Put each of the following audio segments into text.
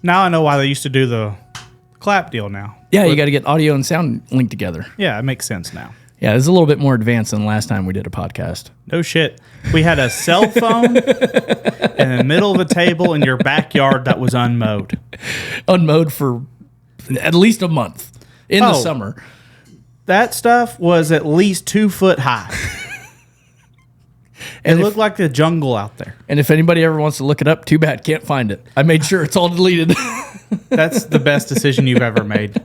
Now I know why they used to do the clap deal now. Yeah, you got to get audio and sound linked together. Yeah, it makes sense now. Yeah, it's a little bit more advanced than last time we did a podcast. No shit. We had a cell phone in the middle of a table in your backyard that was unmowed. Unmowed for at least a month in the summer. That stuff was at least 2 foot high. It looked like the jungle out there. And if anybody ever wants to look it up, too bad, can't find it. I made sure it's all deleted. That's the best decision you've ever made.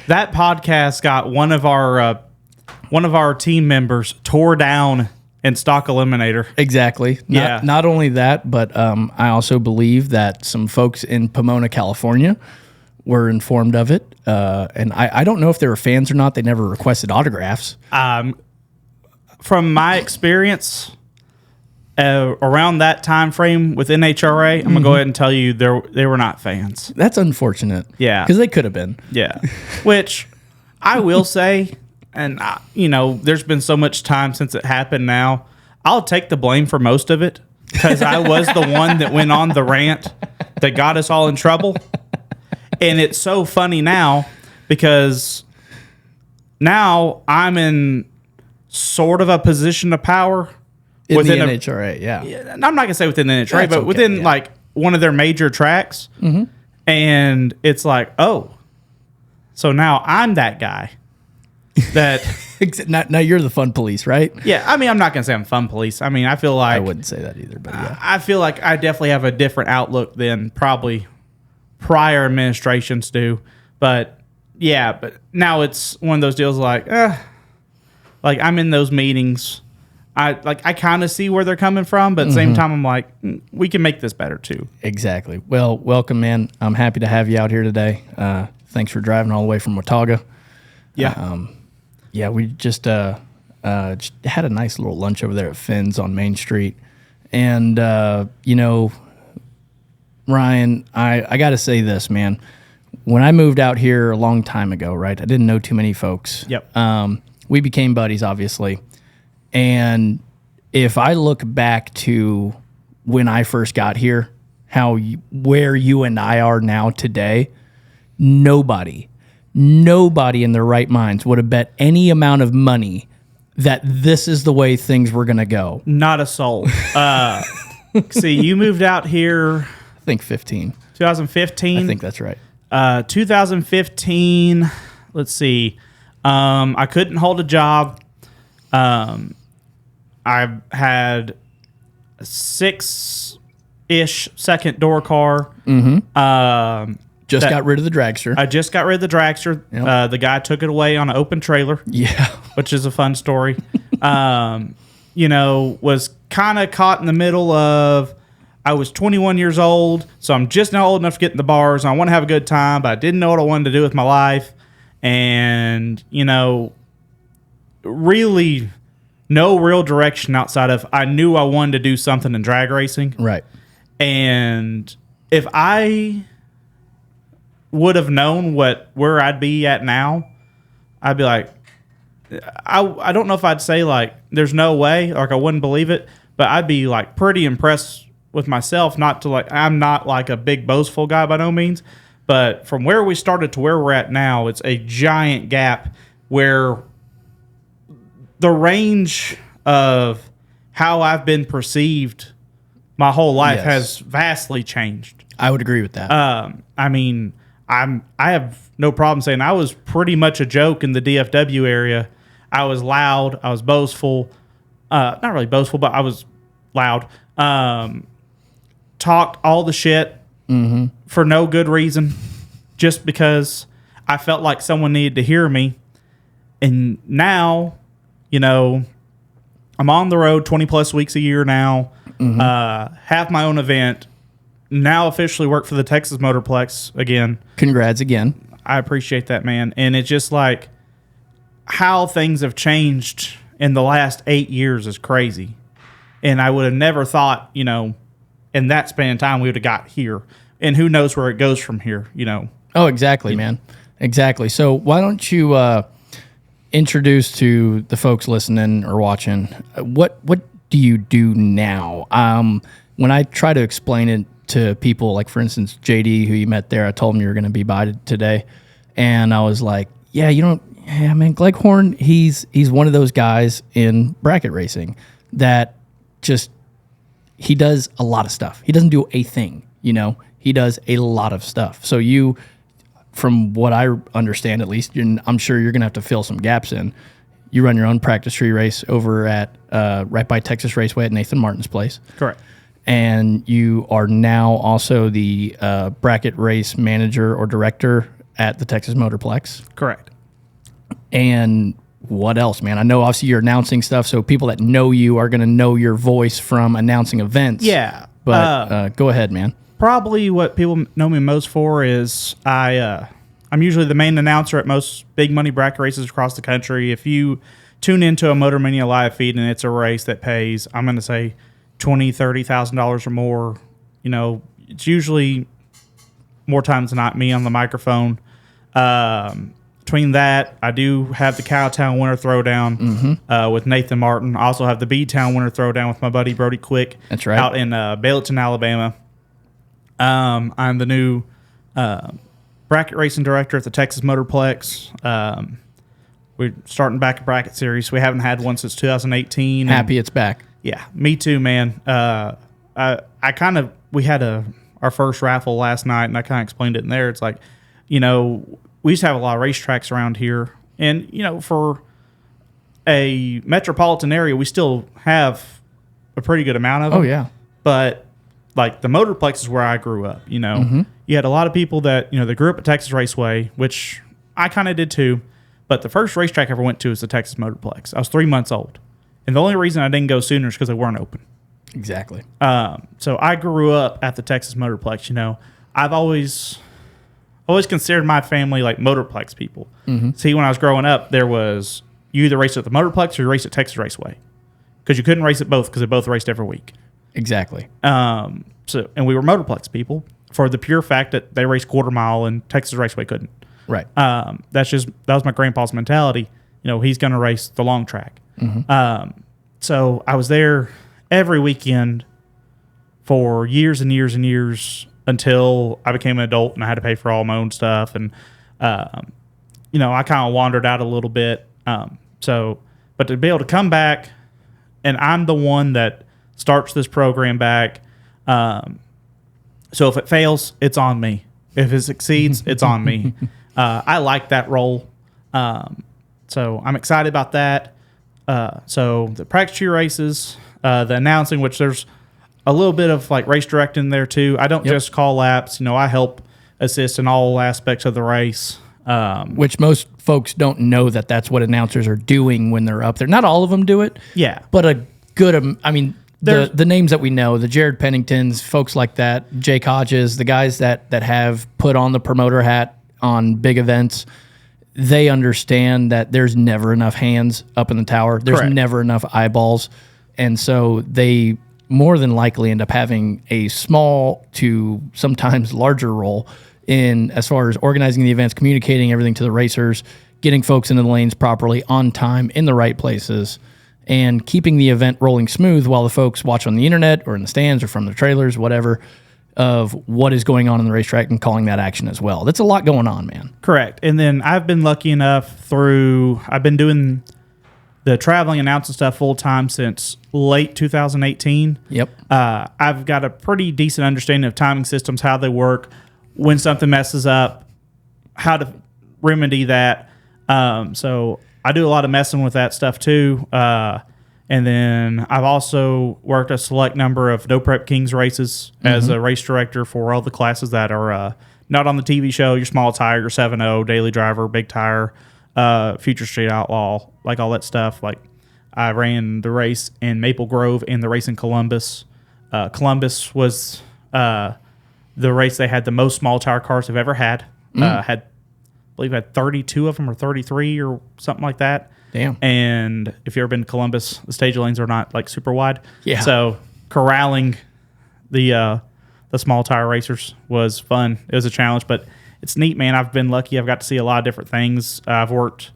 That podcast got one of our team members tore down in Stock Eliminator. Exactly. Not only that, but I also believe that some folks in Pomona, California were informed of it. And I don't know if they were fans or not. They never requested autographs. From my experience, around that time frame with NHRA, I'm going to go ahead and tell you they were not fans. That's unfortunate. Yeah. Because they could have been. Yeah. Which I will say, and there's been so much time since it happened now, I'll take the blame for most of it because I was the one that went on the rant that got us all in trouble. And it's so funny now because now I'm in sort of a position of power within the NHRA. Yeah. I'm not going to say within the NHRA, but within like one of their major tracks. Mm-hmm. And it's like, oh, so now I'm that guy. That now you're the fun police, right? Yeah, I mean, I'm not gonna say I'm fun police. I mean, I feel like I wouldn't say that either, but yeah, I feel like I definitely have a different outlook than probably prior administrations do. But yeah, but now it's one of those deals like I'm in those meetings. I kind of see where they're coming from, but at the same time, I'm like, we can make this better too. Exactly. Well, welcome, man. I'm happy to have you out here today. Thanks for driving all the way from Watauga. Yeah. Yeah, we just had a nice little lunch over there at Finn's on Main Street. And, Ryan, I got to say this, man. When I moved out here a long time ago, right, I didn't know too many folks. Yep. We became buddies, obviously. And if I look back to when I first got here, where you and I are now today, nobody in their right minds would have bet any amount of money that this is the way things were going to go. Not a soul. See, you moved out here. I think 2015. I think that's right. 2015. Let's see. I couldn't hold a job. I had a 6-ish second door car. Mm-hmm. Got rid of the dragster. I just got rid of the dragster. Yep. The guy took it away on an open trailer. Yeah. Which is a fun story. Was kind of caught in the middle of, I was 21 years old, so I'm just now old enough to get in the bars. And I want to have a good time, but I didn't know what I wanted to do with my life. And, really no real direction outside of I knew I wanted to do something in drag racing. Right. And if I would have known where I'd be at now, I'd be like, I don't know if I'd say like there's no way, like I wouldn't believe it, but I'd be like pretty impressed with myself. Not to like, I'm not like a big boastful guy by no means, but from where we started to where we're at now, it's a giant gap where the range of how I've been perceived my whole life has vastly changed. I would agree with that. I mean, I have no problem saying I was pretty much a joke in the DFW area. I was loud. I was boastful. Not really boastful, but I was loud. Talked all the shit for no good reason, just because I felt like someone needed to hear me. And now, I'm on the road 20 plus weeks a year now. Have my own event. Now officially work for the Texas Motorplex again. Congrats again. I appreciate that, man. And it's just like how things have changed in the last 8 years is crazy. And I would have never thought, in that span of time we would have got here. And who knows where it goes from here, Oh, exactly, man. Exactly. So why don't you introduce to the folks listening or watching, what do you do now? When I try to explain it to people, like for instance, JD, who you met there. I told him you were going to be by today, and I was like, yeah, man, Gleghorn, he's one of those guys in bracket racing that just, he does a lot of stuff. He doesn't do a thing, he does a lot of stuff. So you, from what I understand at least, I'm sure you're going to have to fill some gaps in. You run your own practice tree race over at right by Texas Raceway at Nathan Martin's place. Correct. And you are now also the bracket race manager or director at the Texas Motorplex. Correct. And what else, man? I know obviously you're announcing stuff, so people that know you are going to know your voice from announcing events. Yeah. But go ahead, man. Probably what people know me most for is I'm usually the main announcer at most big money bracket races across the country. If you tune into a Motor Mania live feed and it's a race that pays, I'm going to say $20,000-$30,000 or more, it's usually more times than not me on the microphone. Between that, I do have the Cowtown Winter Throwdown with Nathan Martin. I also have the B-Town Winter Throwdown with my buddy Brody Quick. That's right. Out in Bayleton, Alabama. I'm the new bracket racing director at the Texas Motorplex. We're starting back a bracket series. We haven't had one since 2018. Happy it's back. Yeah, me too, man. We had our first raffle last night, and I kind of explained it in there. It's like, we used to have a lot of racetracks around here, and for a metropolitan area, we still have a pretty good amount of them. Oh yeah, but like the Motorplex is where I grew up. You had a lot of people that they grew up at Texas Raceway, which I kind of did too. But the first racetrack I ever went to was the Texas Motorplex. I was 3 months old, and the only reason I didn't go sooner is because they weren't open. Exactly. So I grew up at the Texas Motorplex. I've always considered my family like Motorplex people. See, when I was growing up, there was you either race at the Motorplex or you race at Texas Raceway, because you couldn't race at both because they both raced every week. Exactly. And we were Motorplex people for the pure fact that they raced quarter mile and Texas Raceway couldn't. Right. That was my grandpa's mentality. He's going to race the long track. So I was there every weekend for years and years and years until I became an adult and I had to pay for all my own stuff. And, I kind of wandered out a little bit. But to be able to come back, and I'm the one that starts this program back. So if it fails, it's on me. If it succeeds, it's on me. I like that role. So I'm excited about that. So the practice tree races, the announcing, which there's a little bit of like race directing there too. I don't just call laps. I help assist in all aspects of the race. Which most folks don't know that that's what announcers are doing when they're up there. Not all of them do it. Yeah. But a good, the names that we know, the Jared Penningtons, folks like that, Jake Hodges, the guys that have put on the promoter hat on big events, they understand that there's never enough hands up in the tower. There's Correct. never enough eyeballs. And so they more than likely end up having a small to sometimes larger role in as far as organizing the events, communicating everything to the racers, getting folks into the lanes properly on time in the right places, and keeping the event rolling smooth while the folks watch on the internet or in the stands or from their trailers, whatever, of what is going on in the racetrack and calling that action as well. That's a lot going on, man. Correct. And then I've been lucky enough I've been doing the traveling announcing stuff full time since late 2018. Yep. I've got a pretty decent understanding of timing systems, how they work, when something messes up, how to remedy that. So I do a lot of messing with that stuff too. And then I've also worked a select number of No Prep Kings races as a race director for all the classes that are not on the TV show, your small tire, your 7.0, daily driver, big tire, Future Street Outlaw, like all that stuff. Like I ran the race in Maple Grove and the race in Columbus. Columbus was the race they had the most small tire cars they've ever had. I believe had 32 of them or 33 or something like that. Damn. And if you've ever been to Columbus, the stage lanes are not like super wide. Yeah. So corralling the small tire racers was fun. It was a challenge, but it's neat, man. I've been lucky. I've got to see a lot of different things. I've worked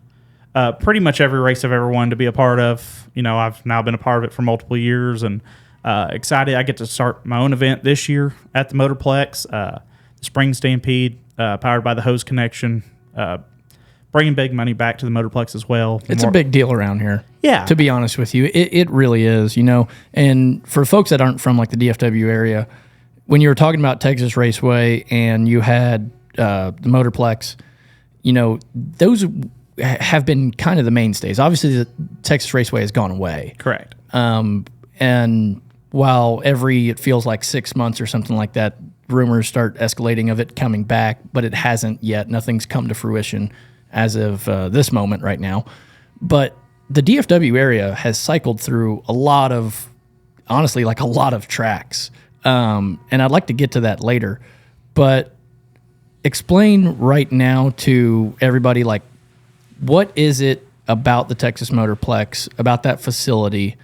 pretty much every race I've ever wanted to be a part of. I've now been a part of it for multiple years, and Excited. I get to start my own event this year at the Motorplex, the Spring Stampede, powered by the Hose Connection, bringing big money back to the Motorplex as well. It's a big deal around here. Yeah. To be honest with you, it really is, and for folks that aren't from like the DFW area, when you were talking about Texas Raceway and you had the Motorplex, those have been kind of the mainstays. Obviously, the Texas Raceway has gone away. Correct. And while it feels like 6 months or something like that, rumors start escalating of it coming back, but it hasn't yet. Nothing's come to fruition as of this moment right now. But the DFW area has cycled through a lot of tracks. And I'd like to get to that later. But explain right now to everybody, like, what is it about the Texas Motorplex, about that facility,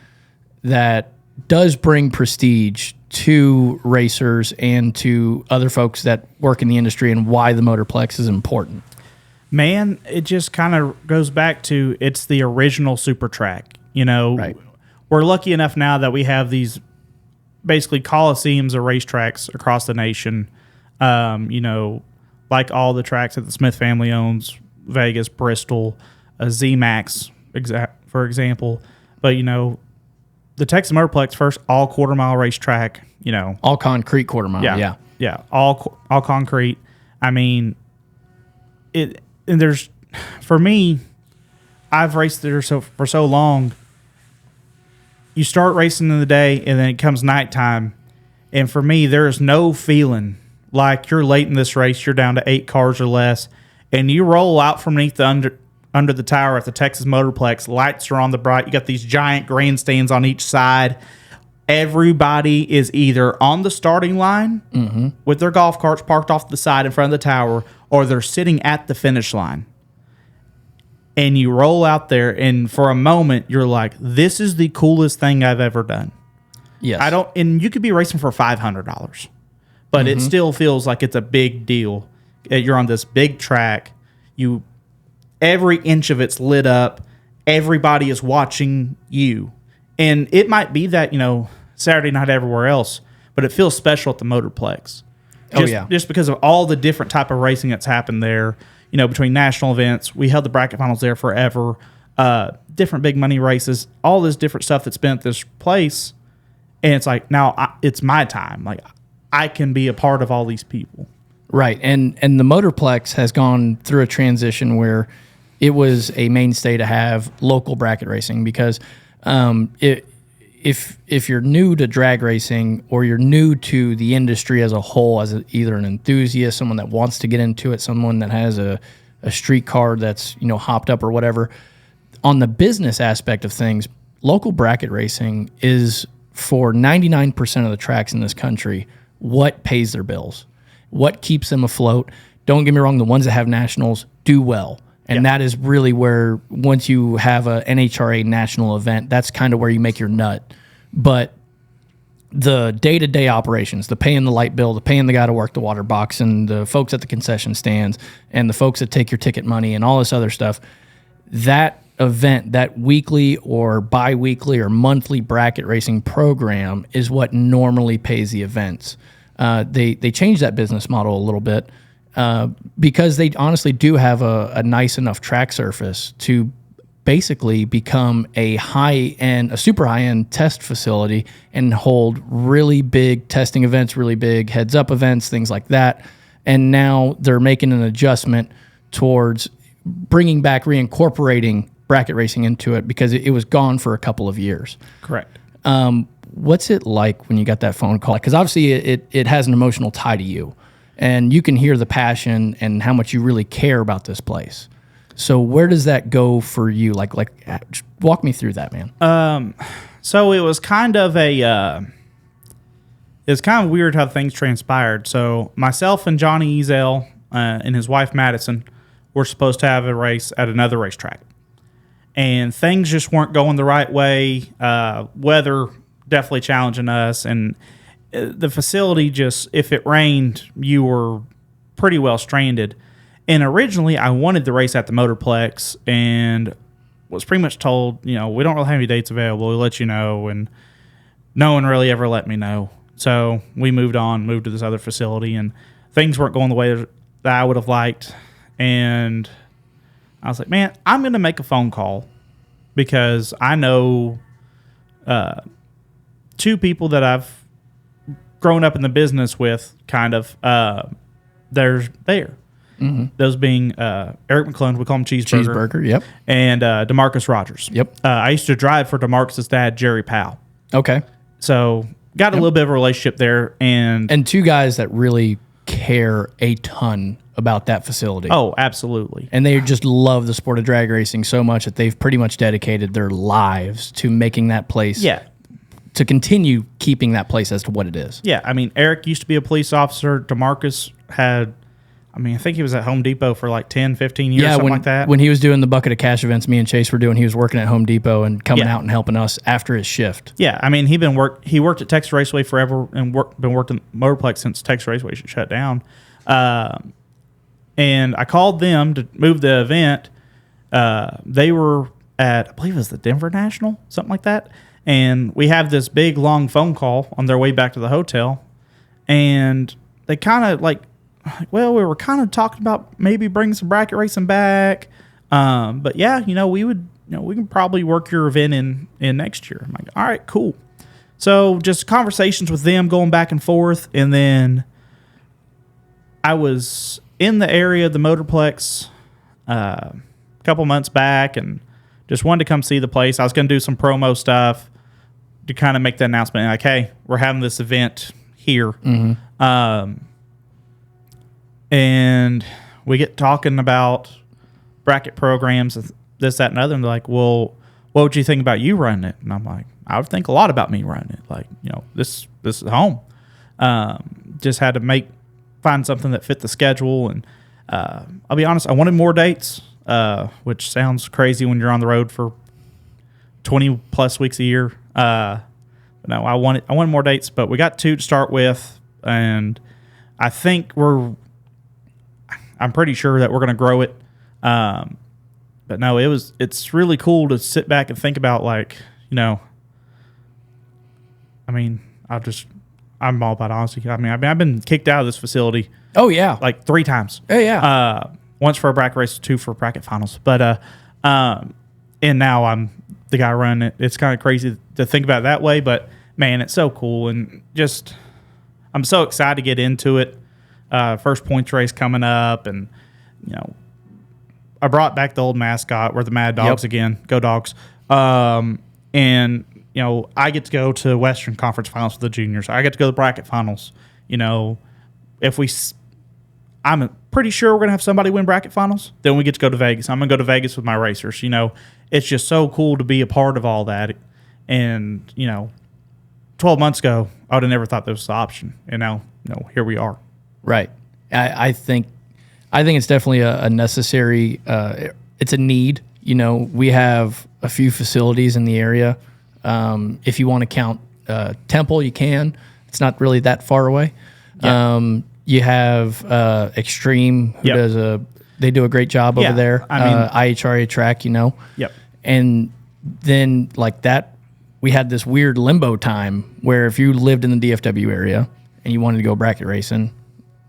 that does bring prestige to racers and to other folks that work in the industry, and why the Motorplex is important? Man, it just kind of goes back to it's the original super track. Right. We're lucky enough now that we have these basically coliseums or racetracks across the nation. Like all the tracks that the Smith family owns, Vegas, Bristol, Z-Max, for example. But, the Texas Motorplex, first all quarter-mile racetrack, All concrete quarter mile, yeah. Yeah, all concrete. I mean, for me, I've raced there for so long. You start racing in the day, and then it comes nighttime. And for me, there is no feeling like you're late in this race, you're down to 8 cars or less, and you roll out from beneath the under the tower at the Texas Motorplex. Lights are on the bright. You got these giant grandstands on each side. Everybody is either on the starting line with their golf carts parked off the side in front of the tower, or they're sitting at the finish line. And you roll out there, and for a moment, you're like, this is the coolest thing I've ever done. Yes. And you could be racing for $500, but it still feels like it's a big deal. You're on this big track. Every inch of it's lit up. Everybody is watching you. And it might be that, Saturday night everywhere else, but it feels special at the Motorplex. Just because of all the different type of racing that's happened there, between national events. We held the bracket finals there forever. Different big money races, all this different stuff that's been at this place. And it's like, now it's my time. Like, I can be a part of all these people. Right. And the Motorplex has gone through a transition where it was a mainstay to have local bracket racing, because if you're new to drag racing, or you're new to the industry as a whole, as either an enthusiast, someone that wants to get into it, someone that has a street car that's hopped up or whatever, on the business aspect of things, local bracket racing is, for 99% of the tracks in this country, what pays their bills, what keeps them afloat. Don't get me wrong, the ones that have nationals do well. And that is really where, once you have a NHRA national event, that's kind of where you make your nut. But the day-to-day operations, the paying the light bill, the paying the guy to work the water box, and the folks at the concession stands, and the folks that take your ticket money and all this other stuff, that event, that weekly or bi-weekly or monthly bracket racing program is what normally pays the events. They changed that business model a little bit, because they honestly do have a nice enough track surface to basically become a super high-end test facility and hold really big testing events, really big heads-up events, things like that. And now they're making an adjustment towards bringing back, reincorporating bracket racing into it, because it was gone for a couple of years. Correct. What's it like when you got that phone call? Because obviously it has an emotional tie to you, and you can hear the passion and how much you really care about this place. So where does that go for you? Like walk me through that, man. So it was kind of weird how things transpired. So myself and Johnny Ezel and his wife Madison were supposed to have a race at another racetrack, and things just weren't going the right way. Weather definitely challenging us, and the facility just, if it rained, you were pretty well stranded. And originally, I wanted the race at the Motorplex, and was pretty much told, we don't really have any dates available. We'll let you know. no one really ever let me know. So we moved to this other facility, and things weren't going the way that I would have liked. And I was like, man, I'm going to make a phone call because I know two people that I've grown up in the business with, kind of. They're there. Mm-hmm. Those being Eric McClellan, we call him Cheeseburger. Yep. And DeMarcus Rogers. Yep. I used to drive for DeMarcus' dad, Jerry Powell. Okay. So got a little bit of a relationship there. And two guys that really care a ton about that facility. Oh, absolutely. And they just love the sport of drag racing so much that they've pretty much dedicated their lives to making that place. Yeah. To continue keeping that place as to what it is. Yeah. I mean, Eric used to be a police officer. DeMarcus had, I think he was at Home Depot for like 10, 15 years, something like that. When he was doing the Bucket of Cash events me and Chase were doing, he was working at Home Depot and coming out and helping us after his shift. Yeah. I mean, he worked at Texas Raceway forever and been working Motorplex since Texas Raceway shut down. And I called them to move the event. They were at, I believe it was the Denver National, something like that. And we have this big, long phone call on their way back to the hotel. And they kind of we were kind of talking about maybe bringing some bracket racing back. But yeah, we can probably work your event in next year. I'm like, all right, cool. So just conversations with them going back and forth. And then I was in the area of the Motorplex a couple months back and just wanted to come see the place. I was going to do some promo stuff to kind of make the announcement, like, hey, we're having this event here. Mm-hmm. And we get talking about bracket programs, this, that, and other. And they're like, well, what would you think about you running it? And I'm like, I would think a lot about me running it. Like, this is home. Just had to find something that fit the schedule. And I'll be honest, I wanted more dates, which sounds crazy when you're on the road for 20 plus weeks a year. But no, I wanted more dates, but we got 2 to start with, and I think I'm pretty sure that we're going to grow it. But no, it's really cool to sit back and think about, I'm all about honesty. I've been kicked out of this facility. Oh yeah. Like 3 times. Oh yeah. Once for a bracket race, 2 for bracket finals. But, and now I'm the guy running it. It's kind of crazy to think about it that way, but man, it's so cool. And just, I'm so excited to get into it. First points race coming up. And, I brought back the old mascot. We're the Mad Dogs again. Go Dogs. And, I get to go to Western Conference Finals with the juniors. I get to go to the bracket finals. I'm pretty sure we're going to have somebody win bracket finals. Then we get to go to Vegas. I'm going to go to Vegas with my racers. It's just so cool to be a part of all that. And, 12 months ago, I would have never thought there was an option. And now, here we are. Right. I think it's definitely a necessary, it's a need. We have a few facilities in the area. If you want to count Temple, you can. It's not really that far away. Yep. You have Extreme, who they do a great job over there. IHRA track, Yep. And then like that, we had this weird limbo time where if you lived in the DFW area and you wanted to go bracket racing,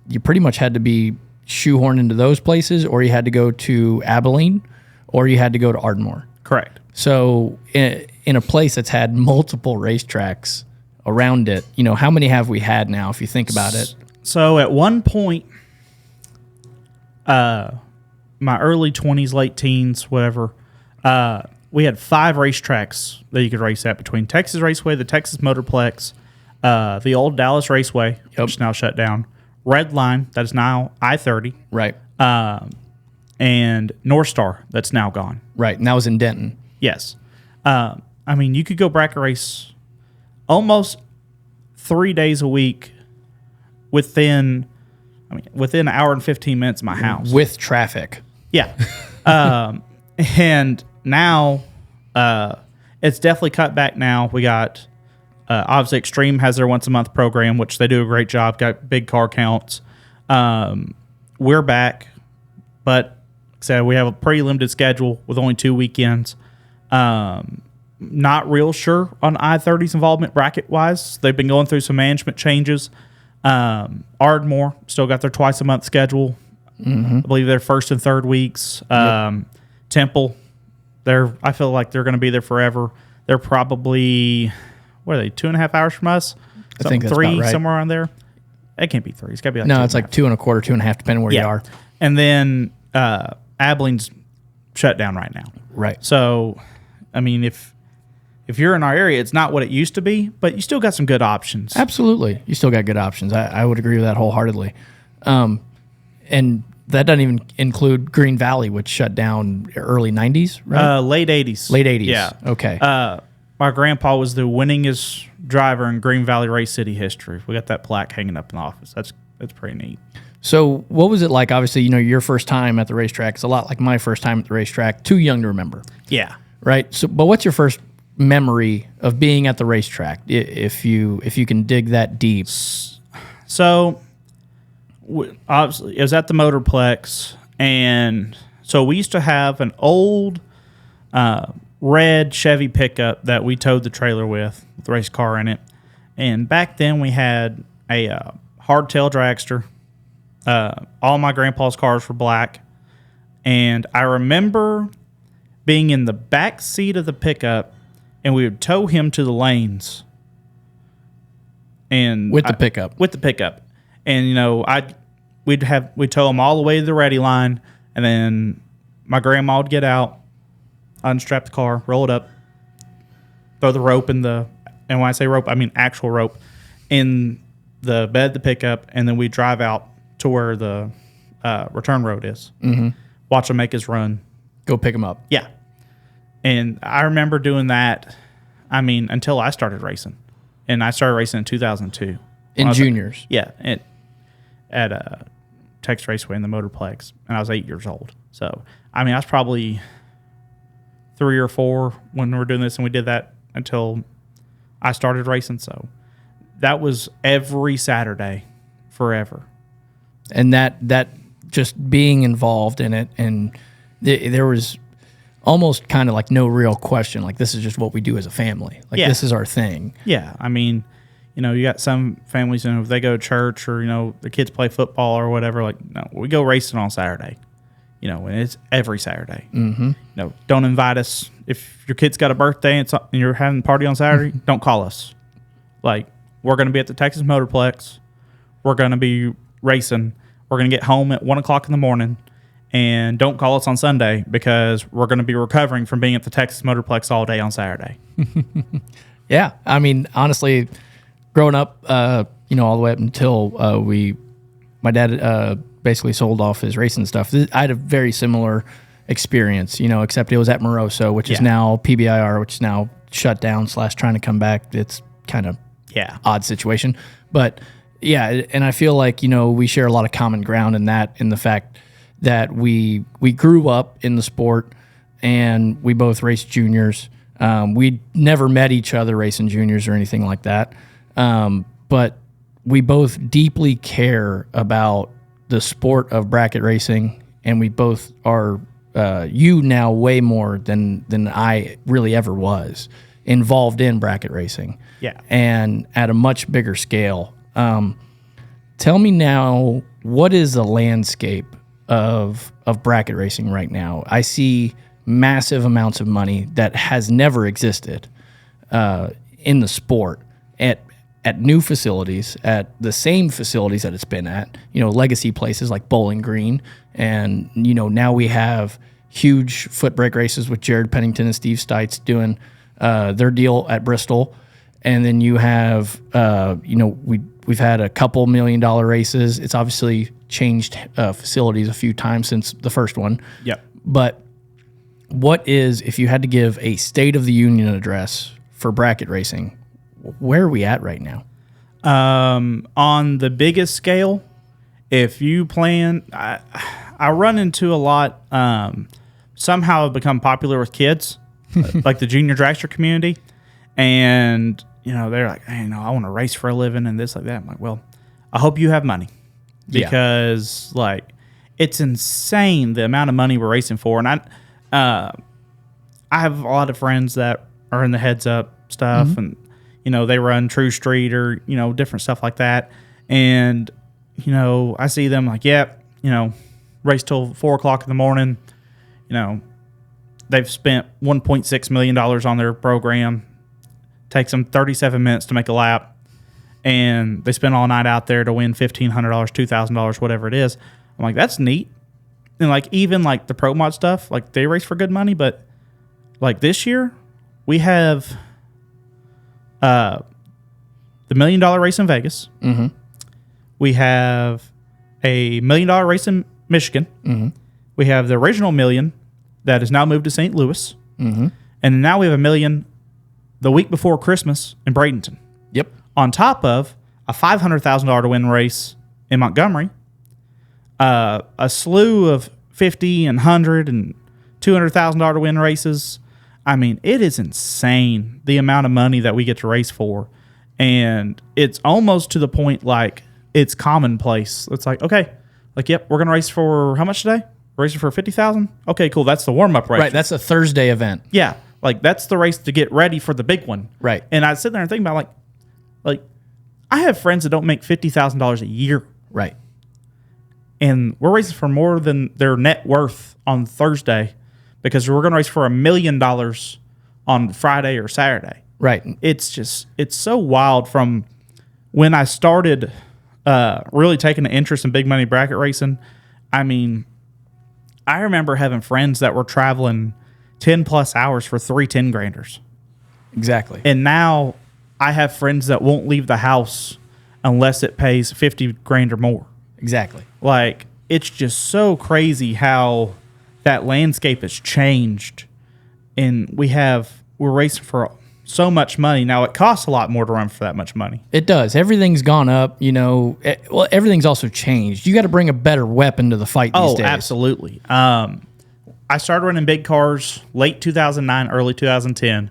you pretty much had to be shoehorned into those places, or you had to go to Abilene, or you had to go to Ardmore. Correct. So in a place that's had multiple racetracks around it, how many have we had now, if you think about it? So at one point, my early 20s, late teens, whatever, we had 5 racetracks that you could race at between Texas Raceway, the Texas Motorplex, the old Dallas Raceway, which is now shut down, Red Line, that is now I-30. Right. And North Star, that's now gone. Right, and that was in Denton. Yes. You could go bracket race almost 3 days a week within an hour and 15 minutes of my house. With traffic. Yeah. And now it's definitely cut back now. We got, obviously, Extreme has their once-a-month program, which they do a great job, got big car counts. We're back, but like I said, we have a pretty limited schedule with only 2 weekends. not real sure on I-30's involvement bracket-wise. They've been going through some management changes. Ardmore still got their twice-a-month schedule. I believe they're first and third weeks. Temple, I feel like they're going to be there forever. They're probably, what are they, 2.5 hours from us? I think that's three, about right. somewhere around there. It can't be 3. It's got to be like No, 2.5. it's like 2.25, 2.5, depending where you are. And then Abilene's shut down right now. Right. So, I mean, if you're in our area, it's not what it used to be, but you still got some good options. Absolutely. You still got good options. I would agree with that wholeheartedly. And that doesn't even include Green Valley, which shut down early 90s, right? Late 80s. Late 80s. Yeah. Okay. My grandpa was the winningest driver in Green Valley race city history. We got that plaque hanging up in the office. That's pretty neat. So what was it like? Obviously, your first time at the racetrack is a lot like my first time at the racetrack. Too young to remember. Yeah. Right. So, but what's your first memory of being at the racetrack, if you can dig that deep? So, obviously, it was at the Motorplex, and so we used to have an old red Chevy pickup that we towed the trailer with the race car in it. And back then, we had a hardtail dragster. All my grandpa's cars were black, and I remember being in the back seat of the pickup, and we would tow him to the lanes. And with the pickup, and we'd tow him all the way to the ready line, and then my grandma would get out, unstrap the car, roll it up, throw the rope and when I say rope, I mean actual rope, in the bed of the pickup, and then we'd drive out to where the return road is. Mm-hmm. Watch him make his run. Go pick him up. Yeah. And I remember doing that, until I started racing. And I started racing in 2002. In juniors? At Texas Raceway in the Motorplex. And I was 8 years old. So, I was probably 3 or 4 when we were doing this, and we did that until I started racing. So, that was every Saturday forever. And that just being involved in it, and there was almost kind of like no real question. Like, this is just what we do as a family. Like, this is our thing. Yeah. You got some families, if they go to church or, the kids play football or whatever, like, no, we go racing on Saturday. And it's every Saturday. Mm-hmm. Don't invite us. If your kid's got a birthday and you're having a party on Saturday, don't call us. Like, we're going to be at the Texas Motorplex. We're going to be racing. We're going to get home at 1 o'clock in the morning. And don't call us on Sunday because we're going to be recovering from being at the Texas Motorplex all day on Saturday. Yeah. Honestly, growing up, all the way up until my dad basically sold off his racing stuff. I had a very similar experience, except it was at Moroso, which is now PBIR, which is now shut down / trying to come back. It's kind of odd situation. But, yeah, and I feel like, we share a lot of common ground in the fact that we grew up in the sport, and we both raced juniors. We never met each other racing juniors or anything like that. But we both deeply care about the sport of bracket racing, and we both are, you now way more than I really ever was, involved in bracket racing. Yeah. And at a much bigger scale. Tell me now, what is the landscape of bracket racing right now? I see massive amounts of money that has never existed in the sport at new facilities, at the same facilities that it's been at, legacy places like Bowling Green. And, now we have huge foot brake races with Jared Pennington and Steve Stites doing their deal at Bristol. And then you have, we've had a couple $1 million races. It's obviously changed facilities a few times since the first one. Yep. But if you had to give a State of the Union address for bracket racing, where are we at right now? On the biggest scale, if you plan, I run into a lot, somehow have become popular with kids, like the junior dragster community. And, they're like, hey, I want to race for a living and this, like that. I'm like, well, I hope you have money because it's insane the amount of money we're racing for. And I have a lot of friends that are in the heads up stuff, and they run True Street or different stuff like that. And I see them like, race till 4:00 in the morning. They've spent $1.6 million on their program. Takes them 37 minutes to make a lap, and they spend all night out there to win $1,500, $2,000, whatever it is. I'm like, that's neat. And like even like the pro mod stuff, like they race for good money, but like this year we have the $1 million race in Vegas. Mm-hmm. We have a $1 million race in Michigan. Mm-hmm. We have the original $1 million that has now moved to St. Louis. Mm-hmm. And now we have $1 million the week before Christmas in Bradenton. Yep. On top of a $500,000 to win race in Montgomery, a slew of $50,000 and $100,000 and $200,000 to win races. I mean, it is insane the amount of money that we get to race for. And it's almost to the point like it's commonplace. It's like, okay, like, yep, we're going to race for how much today? We're racing for $50,000? Okay, cool. That's the warm-up race. Right, that's a Thursday event. Yeah, like that's the race to get ready for the big one. Right. And I sit there and think about like I have friends that don't make $50,000 a year. Right. And we're racing for more than their net worth on Thursday because we're going to race for $1 million on Friday or Saturday. Right. It's so wild from when I started really taking an interest in big money bracket racing. I mean, I remember having friends that were traveling 10 plus hours for 3 10-granders. Exactly. And now I have friends that won't leave the house unless it pays $50,000 or more. Exactly. Like, it's just so crazy how that landscape has changed. And we're racing for so much money. Now, it costs a lot more to run for that much money. It does. Everything's gone up, well, everything's also changed. You got to bring a better weapon to the fight these days. Oh, absolutely. I started running big cars late 2009, early 2010.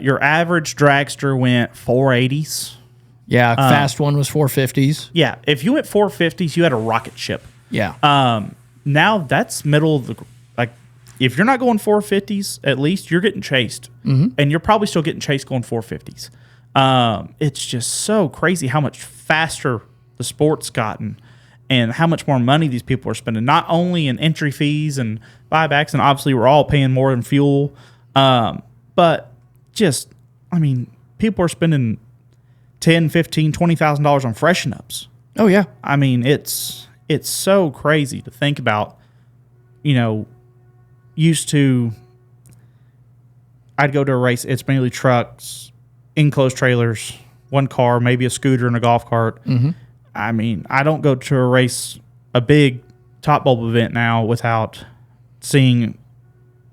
Your average dragster went 480s. Yeah, fast one was 450s. Yeah, if you went 450s, you had a rocket ship. Yeah. Now that's middle of the if you're not going 450s, at least you're getting chased, and you're probably still getting chased going 450s. It's just so crazy how much faster the sport's gotten, and how much more money these people are spending, not only in entry fees and buybacks, and obviously we're all paying more in fuel, but just, I mean, people are spending $10,000, $15,000, $20,000 on freshen ups. Oh yeah. I mean, it's so crazy to think about. Used to, I'd go to a race. It's mainly trucks, enclosed trailers, one car, maybe a scooter and a golf cart. Mm-hmm. I mean, I don't go to a race, a big top bulb event now without seeing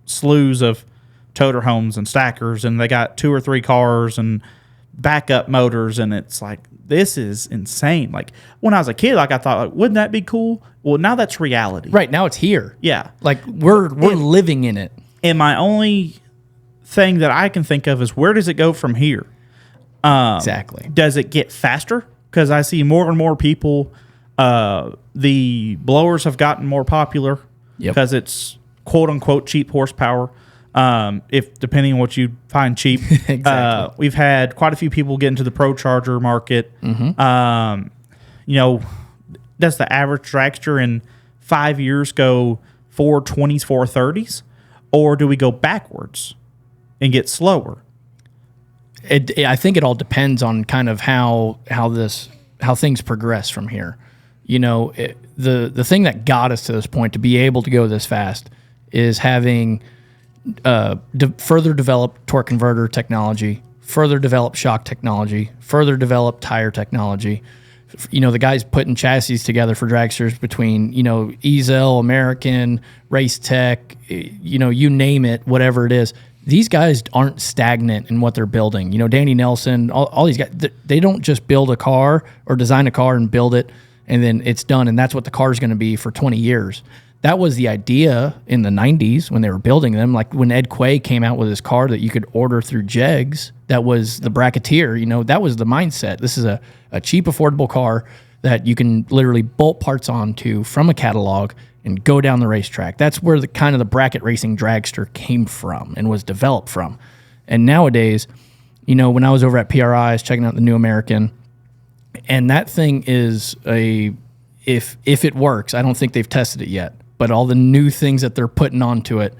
slews of toter homes and stackers, and they got 2 or 3 cars and backup motors, and it's like, this is insane. Like, when I was a kid, like, I thought, like, wouldn't that be cool? Well, now that's reality. Right, now it's here. Yeah. Like, we're living in it. And my only thing that I can think of is, where does it go from here? Exactly. Does it get faster? Because I see more and more people, the blowers have gotten more popular because it's quote-unquote cheap horsepower. If depending on what you find cheap. Exactly. We've had quite a few people get into the pro charger market. Mm-hmm. Does the average dragster in 5 years go 420s, 430s? Or do we go backwards and get slower? I think it all depends on kind of how things progress from here. The thing that got us to this point to be able to go this fast is having further developed torque converter technology, further developed shock technology, further developed tire technology. The guys putting chassis together for dragsters between, Ezel, American, Race Tech, you name it, whatever it is. These guys aren't stagnant in what they're building. Danny Nelson, all these guys, they don't just build a car or design a car and build it and then it's done and that's what the car is going to be for 20 years. That was the idea in the 90s when they were building them. Like when Ed Quay came out with his car that you could order through Jegs, that was the Bracketeer. That was the mindset. This is a cheap, affordable car that you can literally bolt parts onto from a catalog and go down the racetrack. That's where the kind of the bracket racing dragster came from and was developed from. And nowadays, when I was over at PRI, I was checking out the New American, and that thing is if it works, I don't think they've tested it yet, but all the new things that they're putting onto it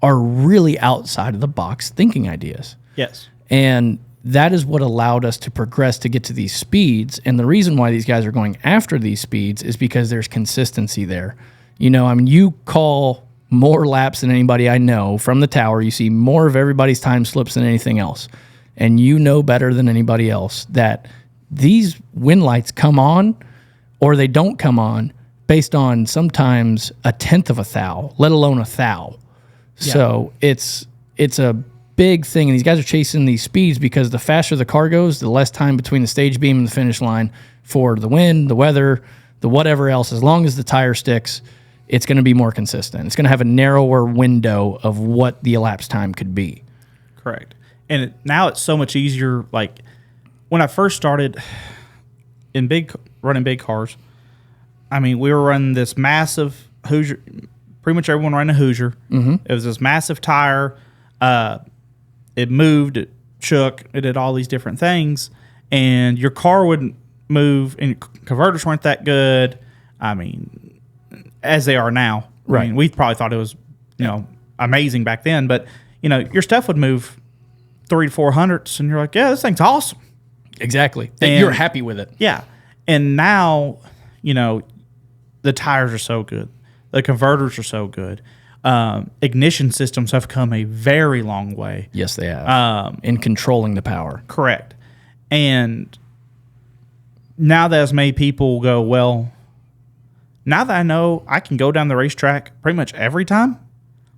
are really outside of the box thinking ideas. Yes. And that is what allowed us to progress to get to these speeds. And the reason why these guys are going after these speeds is because there's consistency there. You call more laps than anybody I know from the tower. You see more of everybody's time slips than anything else. And you know better than anybody else that these wind lights come on or they don't come on based on sometimes a tenth of a thou, let alone a thou. Yeah. So it's a big thing, and these guys are chasing these speeds because the faster the car goes, the less time between the stage beam and the finish line for the wind, the weather, the whatever else. As long as the tire sticks, it's going to be more consistent. It's going to have a narrower window of what the elapsed time could be. Correct. And now it's so much easier. Like when I first started running big cars, we were running this massive Hoosier. Pretty much everyone ran a Hoosier. Mm-hmm. It was this massive tire. It moved, it shook, it did all these different things, and your car wouldn't move, and converters weren't that good. As they are now. Right. We probably thought it was, amazing back then, but your stuff would move 300 to 400s, and you're like, yeah, this thing's awesome. Exactly. And you're happy with it. Yeah. And now, the tires are so good. The converters are so good. Ignition systems have come a very long way. Yes, they have. In controlling the power. Correct. And now that has made people go, well, now that I know I can go down the racetrack pretty much every time,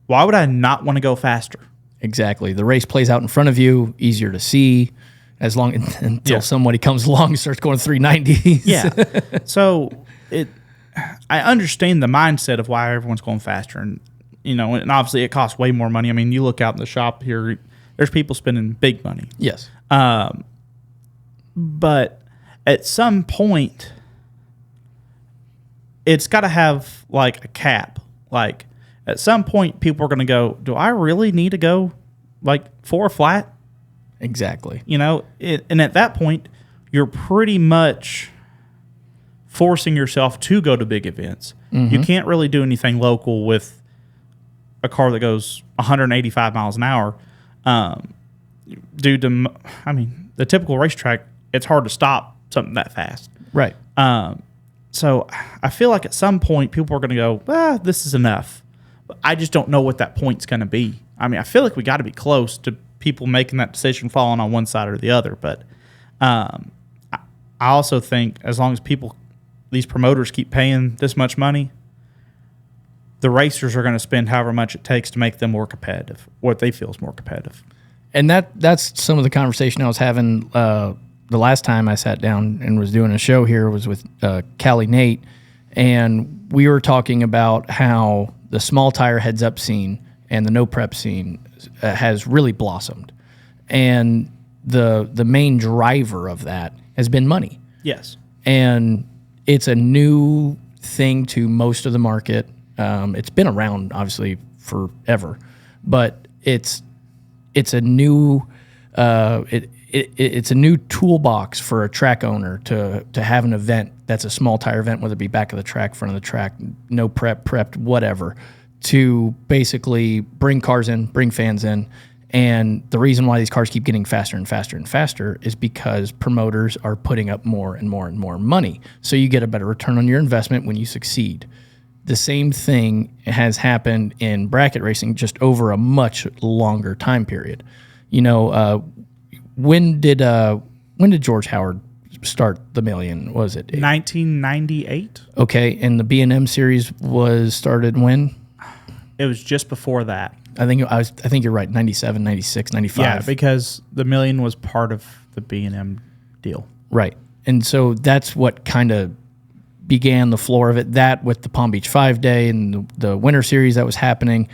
why would I not want to go faster? Exactly. The race plays out in front of you, easier to see, until somebody comes along and starts going 390s. Yeah. So I understand the mindset of why everyone's going faster, and and obviously it costs way more money. You look out in the shop here, there's people spending big money. Yes. But at some point, it's got to have like a cap. Like at some point, people are going to go, do I really need to go like 4 flat? Exactly. And at that point, you're pretty much forcing yourself to go to big events. Mm-hmm. You can't really do anything local with a car that goes 185 miles an hour. Due to, the typical racetrack, it's hard to stop something that fast. Right. So I feel like at some point people are going to go, this is enough. But I just don't know what that point's going to be. I feel like we got to be close to people making that decision falling on one side or the other. But I also think as long as these promoters keep paying this much money, the racers are going to spend however much it takes to make them more competitive, what they feel is more competitive. And that's some of the conversation I was having the last time I sat down and was doing a show here was with Callie Nate, and we were talking about how the small tire heads up scene and the no prep scene has really blossomed, and the main driver of that has been money. Yes, and it's a new thing to most of the market. It's been around obviously forever, but it's a new it's a new toolbox for a track owner to have an event that's a small tire event, whether it be back of the track, front of the track, no prepped, whatever, to basically bring cars in, bring fans in. And the reason why these cars keep getting faster and faster and faster is because promoters are putting up more and more and more money. So you get a better return on your investment when you succeed. The same thing has happened in bracket racing, just over a much longer time period. When did George Howard start the million? Was it 1998? Okay, and the B&M series was started when? It was just before that. I think you're right. 97, 96, 95. Yeah, because the million was part of the B&M deal. Right, and so that's what kind of began the floor of it. That with the Palm Beach 5-Day and the Winter Series that was happening,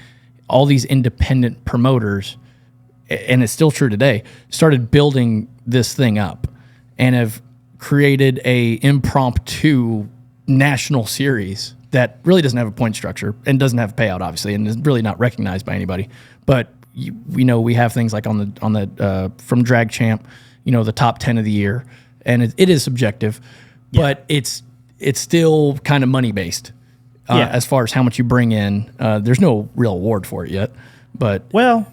all these independent promoters, and it's still true today, started building this thing up and have created a impromptu national series that really doesn't have a point structure and doesn't have a payout, obviously, and is really not recognized by anybody. But we have things like on the from Drag Champ, the top 10 of the year, and it is subjective, but it's still kind of money based as far as how much you bring in. There's no real award for it yet, but I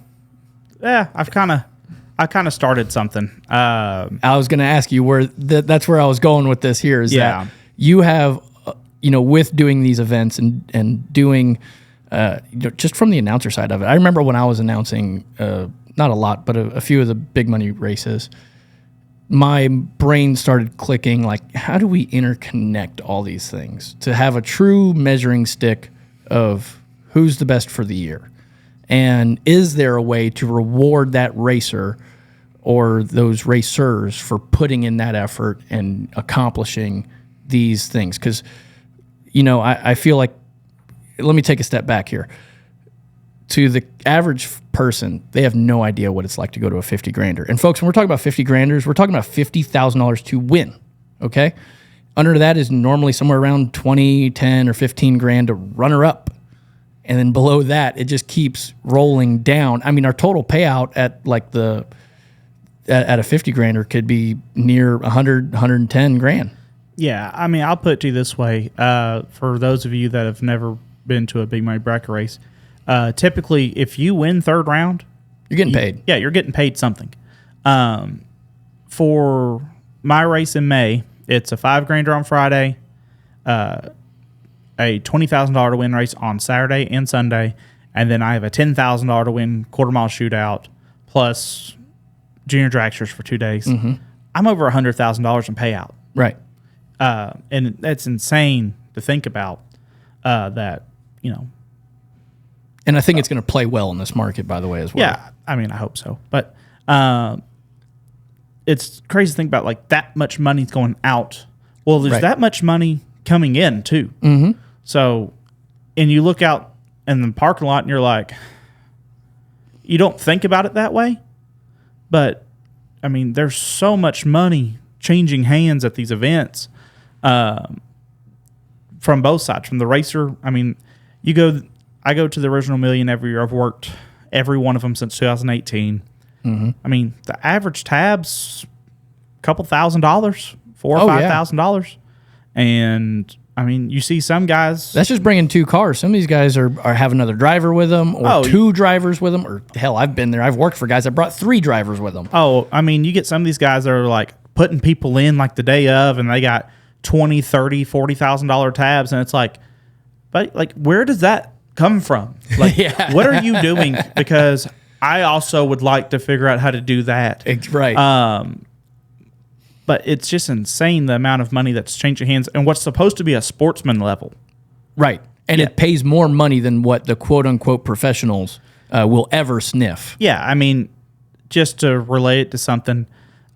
kind of started something. I was going to ask you where that's where I was going with this here is that you have, with doing these events and doing, just from the announcer side of it. I remember when I was announcing, not a lot, but a few of the big money races, my brain started clicking like, how do we interconnect all these things to have a true measuring stick of who's the best for the year? And is there a way to reward that racer or those racers for putting in that effort and accomplishing these things? Because, I feel like, let me take a step back here. To the average person, they have no idea what it's like to go to a 50 grander. And folks, when we're talking about 50 granders, we're talking about $50,000 to win, okay? Under that is normally somewhere around 20, 10, or 15 grand to runner up. And then below that, it just keeps rolling down. I mean, our total payout at at a 50 grander could be near 100, 110 grand. Yeah, I mean, I'll put it to you this way. For those of you that have never been to a big money bracket race, typically, if you win third round, you're getting paid. Yeah, you're getting paid something. For my race in May, it's a $5,000 on Friday, a $20,000 to win race on Saturday and Sunday, and then I have a $10,000 to win quarter mile shootout plus junior dragsters for 2 days. Mm-hmm. I'm over $100,000 in payout. Right. And that's insane to think about. That. And I think it's going to play well in this market, by the way, as well. Yeah, I mean, I hope so. But it's crazy to think about, like, that much money's going out. Well, there's that much money coming in, too. Mm-hmm. So, and you look out in the parking lot and you're like, you don't think about it that way. But, I mean, there's so much money changing hands at these events from both sides. From the racer, I mean, I go to the Original Million every year. I've worked every one of them since 2018. Mm-hmm. I mean, the average tab's a couple $1,000, $4,000 or $5,000, and I mean, you see some guys. That's just bringing two cars. Some of these guys are have another driver with them, or two drivers with them, or hell, I've been there. I've worked for guys that brought 3 drivers with them. Oh, I mean, you get some of these guys that are like putting people in like the day of, and they got $20,000, $30,000, $40,000 tabs, and it's like, but like, where does that come from? Like, what are you doing? Because I also would like to figure out how to do that. Right. But it's just insane the amount of money that's changing hands and what's supposed to be a sportsman level. Right. And it pays more money than what the quote unquote professionals will ever sniff. Yeah. I mean, just to relate it to something,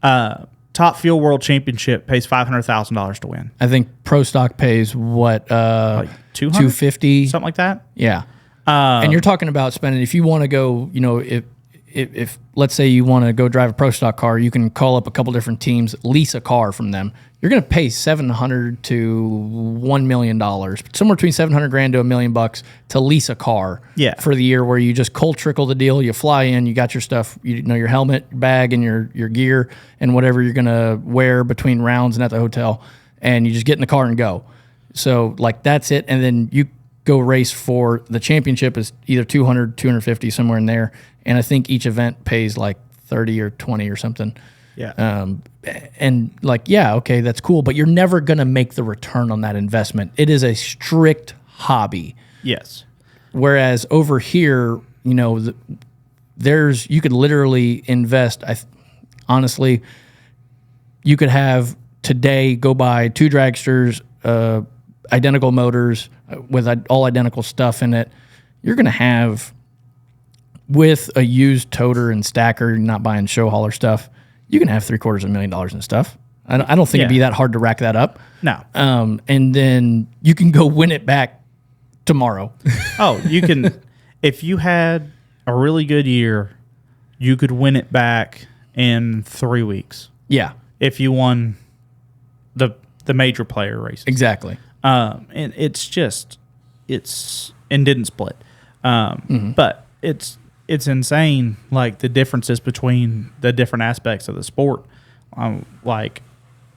Top Fuel World Championship pays $500,000 to win. I think Pro Stock pays what? Like $250? Something like that. Yeah. And you're talking about spending, if you want to go, if let's say you want to go drive a Pro Stock car, you can call up a couple different teams, lease a car from them. You're going to pay $700,000 to $1 million, somewhere between $700,000 to $1 million to lease a car for the year, where you just cold trickle the deal. You fly in, you got your stuff, your helmet, your bag, and your gear, and whatever you're going to wear between rounds and at the hotel, and you just get in the car and go. So like that's it, and then you go race for the championship is either 200, 250, somewhere in there, and I think each event pays like 30 or 20 or something. Yeah. And like, yeah, okay, that's cool, but you're never going to make the return on that investment. It is a strict hobby. Yes. Whereas over here, you could literally invest. Honestly, you could have today go buy 2 dragsters, identical motors with all identical stuff in it. You're going to have, with a used toter and stacker, not buying show hauler stuff, you can have $750,000 in stuff. I don't think it'd be that hard to rack that up. No. And then you can go win it back tomorrow. Oh, you can. If you had a really good year, you could win it back in 3 weeks. Yeah. If you won the major player races. Exactly. And and didn't split. But it's insane, like the differences between the different aspects of the sport. Like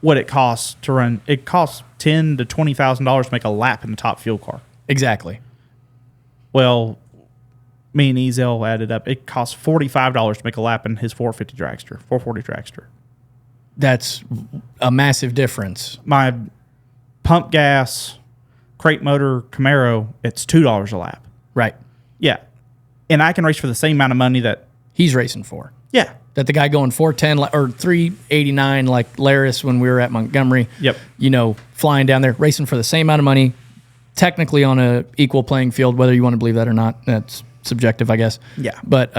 what it costs to run. It costs $10,000 to $20,000 to make a lap in the top fuel car. Exactly. Well, me and Ezel added up. It costs $45 to make a lap in his 440 dragster. That's a massive difference. My pump gas crate motor Camaro, it's $2 a lap. Right. Yeah. And I can race for the same amount of money that he's racing for. Yeah. That the guy going 410 or 389 like Laris when we were at Montgomery. Yep. You know, flying down there, racing for the same amount of money, technically on a equal playing field, whether you want to believe that or not. That's subjective, I guess. Yeah. But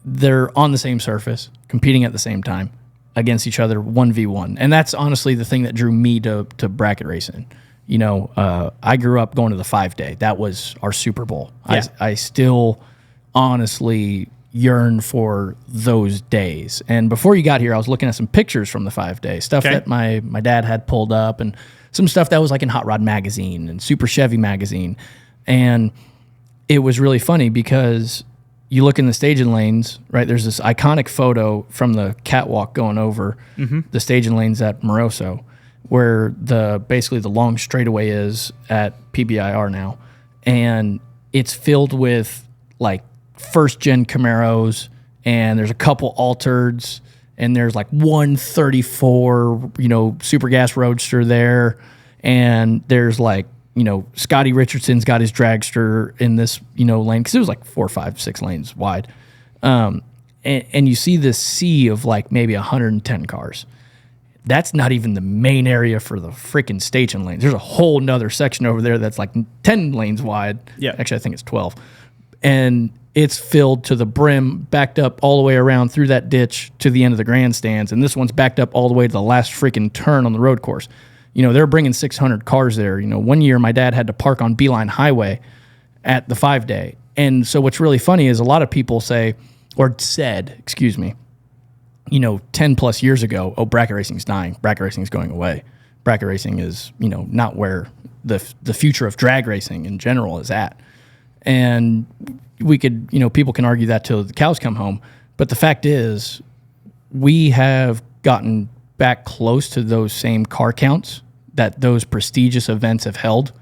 they're on the same surface, competing at the same time against each other, 1v1. And that's honestly the thing that drew me to bracket racing. You know, I grew up going to the 5-day. That was our Super Bowl. Yeah. I still honestly yearn for those days. And before you got here, I was looking at some pictures from the 5-day, stuff that my dad had pulled up, and some stuff that was like in Hot Rod Magazine and Super Chevy Magazine. And it was really funny because you look in the staging lanes, right? There's this iconic photo from the catwalk going over the staging lanes at Moroso, where basically the long straightaway is at PBIR now. And it's filled with like first gen Camaros, and there's a couple Altereds, and there's like 134, you know, super gas roadster there. And there's like, you know, Scotty Richardson's got his dragster in this, you know, lane, because it was like 4, 5, 6 lanes wide. And you see this sea of like maybe 110 cars. That's not even the main area for the freaking station lanes. There's a whole nother section over there that's like 10 lanes wide. Yeah. Actually, I think it's 12. And it's filled to the brim, backed up all the way around through that ditch to the end of the grandstands. And this one's backed up all the way to the last freaking turn on the road course. You know, they're bringing 600 cars there. You know, one year my dad had to park on Beeline Highway at the 5-day. And so what's really funny is a lot of people said, you know, 10 plus years ago, oh, bracket racing's dying. Bracket racing's going away. Bracket racing is, you know, not where the future of drag racing in general is at. And we could, you know, people can argue that till the cows come home. But the fact is, we have gotten back close to those same car counts that those prestigious events have held.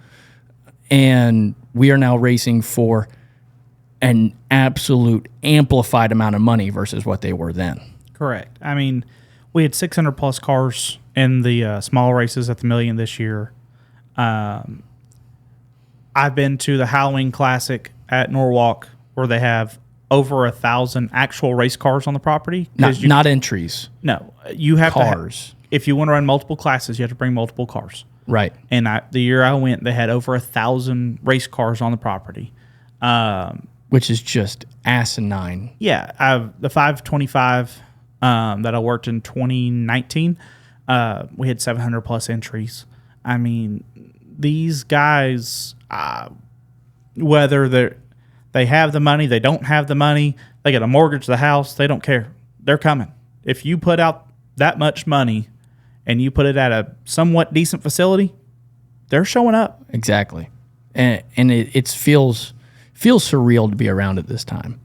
And we are now racing for an absolute amplified amount of money versus what they were then. Correct. I mean, we had 600 plus cars in the small races at the Million this year. I've been to the Halloween Classic at Norwalk where they have over 1,000 actual race cars on the property. Not entries. No, you have cars. If you want to run multiple classes, you have to bring multiple cars. Right. And the year I went, they had over 1,000 race cars on the property. Which is just asinine. Yeah. The 525 that I worked in 2019, we had 700 plus entries. I mean, these guys, whether they have the money, they don't have the money, they got to mortgage the house, they don't care. They're coming. If you put out that much money and you put it at a somewhat decent facility, they're showing up. Exactly. And it feels surreal to be around at this time,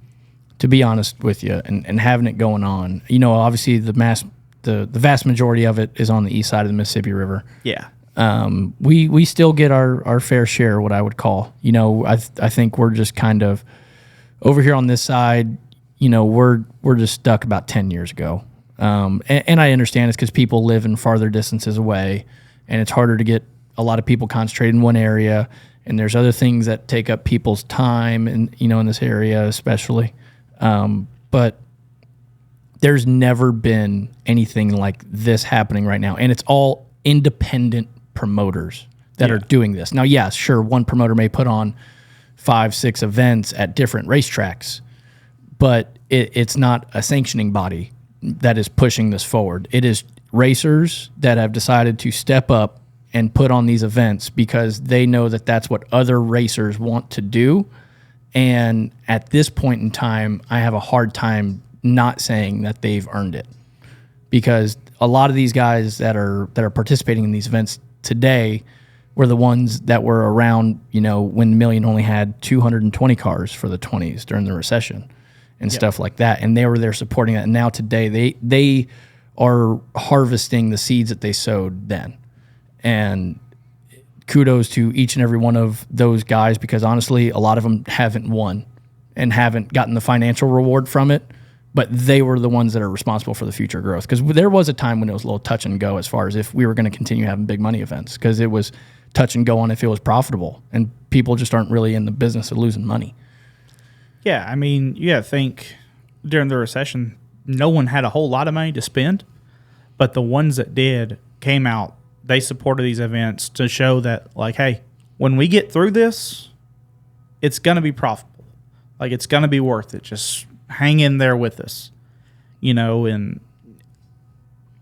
to be honest with you, and having it going on. You know, obviously the vast majority of it is on the east side of the Mississippi River. Yeah. We still get our fair share, what I would call. You know, I think we're just kind of over here on this side. You know, we're just stuck about 10 years ago. And I understand it's because people live in farther distances away, and it's harder to get a lot of people concentrated in one area. And there's other things that take up people's time, and you know, in this area especially. But there's never been anything like this happening right now, and it's all independent promoters that are doing this. Now, yeah, sure, one promoter may put on 5, 6 events at different racetracks, but it's not a sanctioning body that is pushing this forward. It is racers that have decided to step up and put on these events because they know that that's what other racers want to do. And at this point in time, I have a hard time not saying that they've earned it, because a lot of these guys that are participating in these events today were the ones that were around, when the Million only had 220 cars for the 20s during the recession and stuff like that. And they were there supporting that. And now today they are harvesting the seeds that they sowed then. And kudos to each and every one of those guys, because honestly, a lot of them haven't won and haven't gotten the financial reward from it, but they were the ones that are responsible for the future growth. Because there was a time when it was a little touch and go as far as if we were going to continue having big money events, because it was touch and go on if it was profitable, and people just aren't really in the business of losing money. Yeah, I mean, you got to think during the recession, no one had a whole lot of money to spend, but the ones that did came out. They supported these events to show that, like, hey, when we get through this, it's going to be profitable. Like, it's going to be worth it. Just hang in there with us, and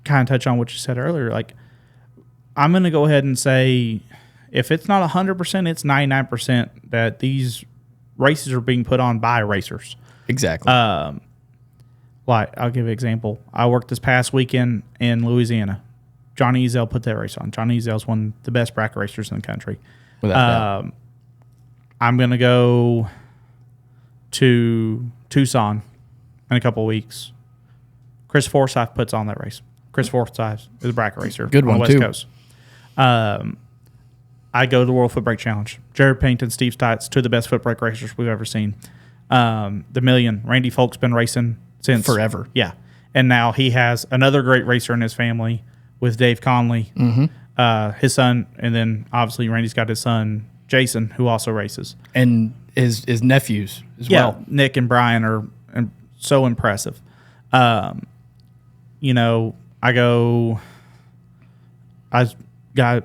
kind of touch on what you said earlier. Like, I'm going to go ahead and say, if it's not 100%, it's 99% that these races are being put on by racers. Exactly. Like, I'll give you an example. I worked this past weekend in Louisiana. Johnny Ezel put that race on. Johnny Ezel is one of the best bracket racers in the country. Without doubt. I'm going to go to Tucson in a couple of weeks. Chris Forsyth puts on that race. Chris Forsyth is a bracket racer. Good one, on the West too. Coast. I go to the World Foot Brake Challenge. Jared Pennington, Steve Stites, two of the best foot brake racers we've ever seen. The Million, Randy Folk's been racing since forever. Yeah. And now he has another great racer in his family with Dave Conley, his son, and then obviously Randy's got his son, Jason, who also races. And his nephews as well. Nick and Brian are so impressive. I got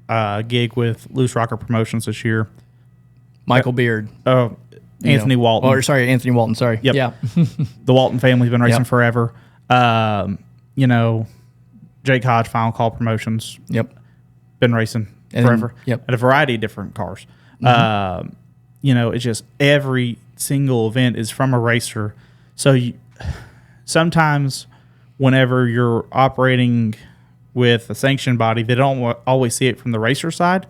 a gig with Loose Rocker Promotions this year. Michael Beard. Anthony Walton. Anthony Walton, sorry. Yep. Yeah. The Walton family's been racing forever. Jake Hodge, Final Call Promotions. Yep. Been racing forever. Yep. At a variety of different cars. It's just every single event is from a racer. So sometimes whenever you're operating with a sanctioned body, they don't always see it from the racer side.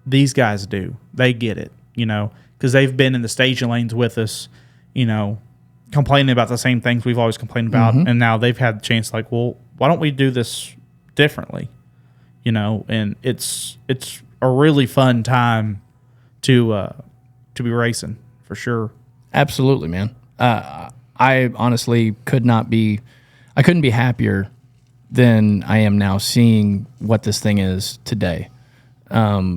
These guys do. They get it, because they've been in the staging lanes with us, complaining about the same things we've always complained about. And now they've had the chance, like, well, why don't we do this differently? And it's a really fun time to be racing for sure. Absolutely, man. I honestly couldn't be happier than I am now seeing what this thing is today. I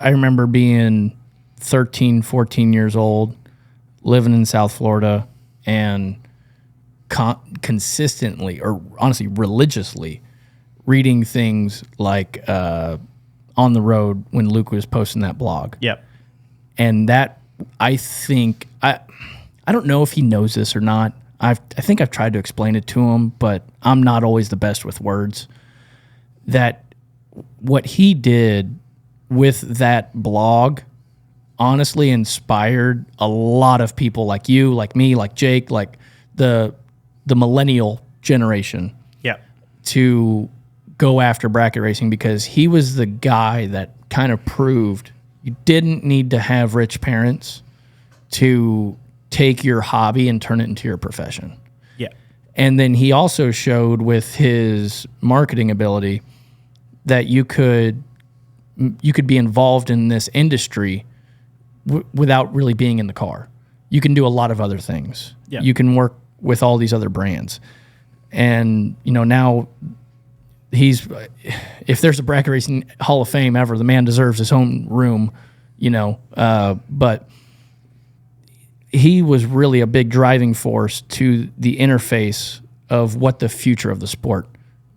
remember being 13, 14 years old, living in South Florida, and consistently, or honestly religiously, reading things like On the Road when Luke was posting that blog. Yep. And that, I think, I don't know if he knows this or not. I think I've tried to explain it to him, but I'm not always the best with words. That what he did with that blog honestly inspired a lot of people like you, like me, like Jake, like the millennial generation. Yep. To go after bracket racing, because he was the guy that kind of proved you didn't need to have rich parents to take your hobby and turn it into your profession. Yeah. And then he also showed with his marketing ability that you could be involved in this industry without really being in the car. You can do a lot of other things. Yeah. You can work with all these other brands. And, now if there's a bracket racing Hall of Fame ever, the man deserves his own room, but he was really a big driving force to the interface of what the future of the sport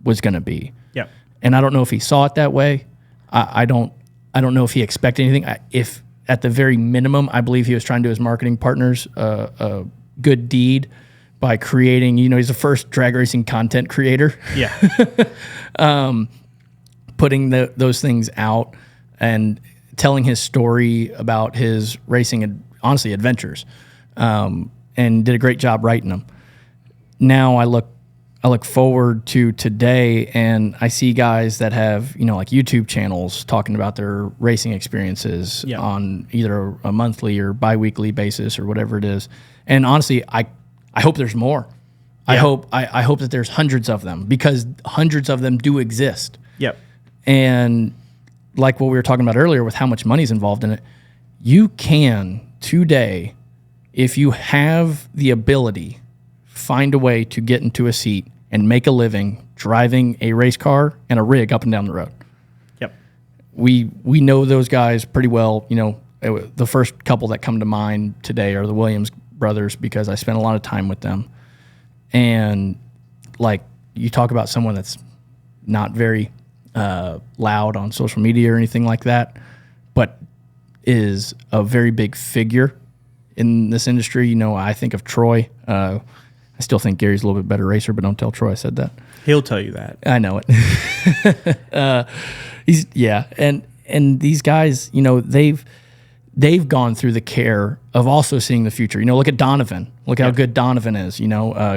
was going to be. Yep. And I don't know if he saw it that way. I don't know if he expected anything. If at the very minimum, I believe he was trying to do his marketing partners a good deed by creating, he's the first drag racing content creator. Yeah. Putting those things out and telling his story about his racing, honestly, adventures, and did a great job writing them. Now I look I look forward to today, and I see guys that have, like YouTube channels talking about their racing experiences on either a monthly or biweekly basis or whatever it is. And honestly, I hope there's more. I hope that there's hundreds of them, because hundreds of them do exist. Yep. And like what we were talking about earlier with how much money's involved in it, you can today, if you have the ability, find a way to get into a seat and make a living driving a race car and a rig up and down the road. Yep. We know those guys pretty well. The first couple that come to mind today are the Williams brothers, because I spent a lot of time with them. And like, you talk about someone that's not very loud on social media or anything like that, but is a very big figure in this industry. I think of Troy. I still think Gary's a little bit better racer, but don't tell Troy I said that. He'll tell you that. I know it. And these guys, they've gone through the care of also seeing the future. Look at Donovan. Look how good Donovan is.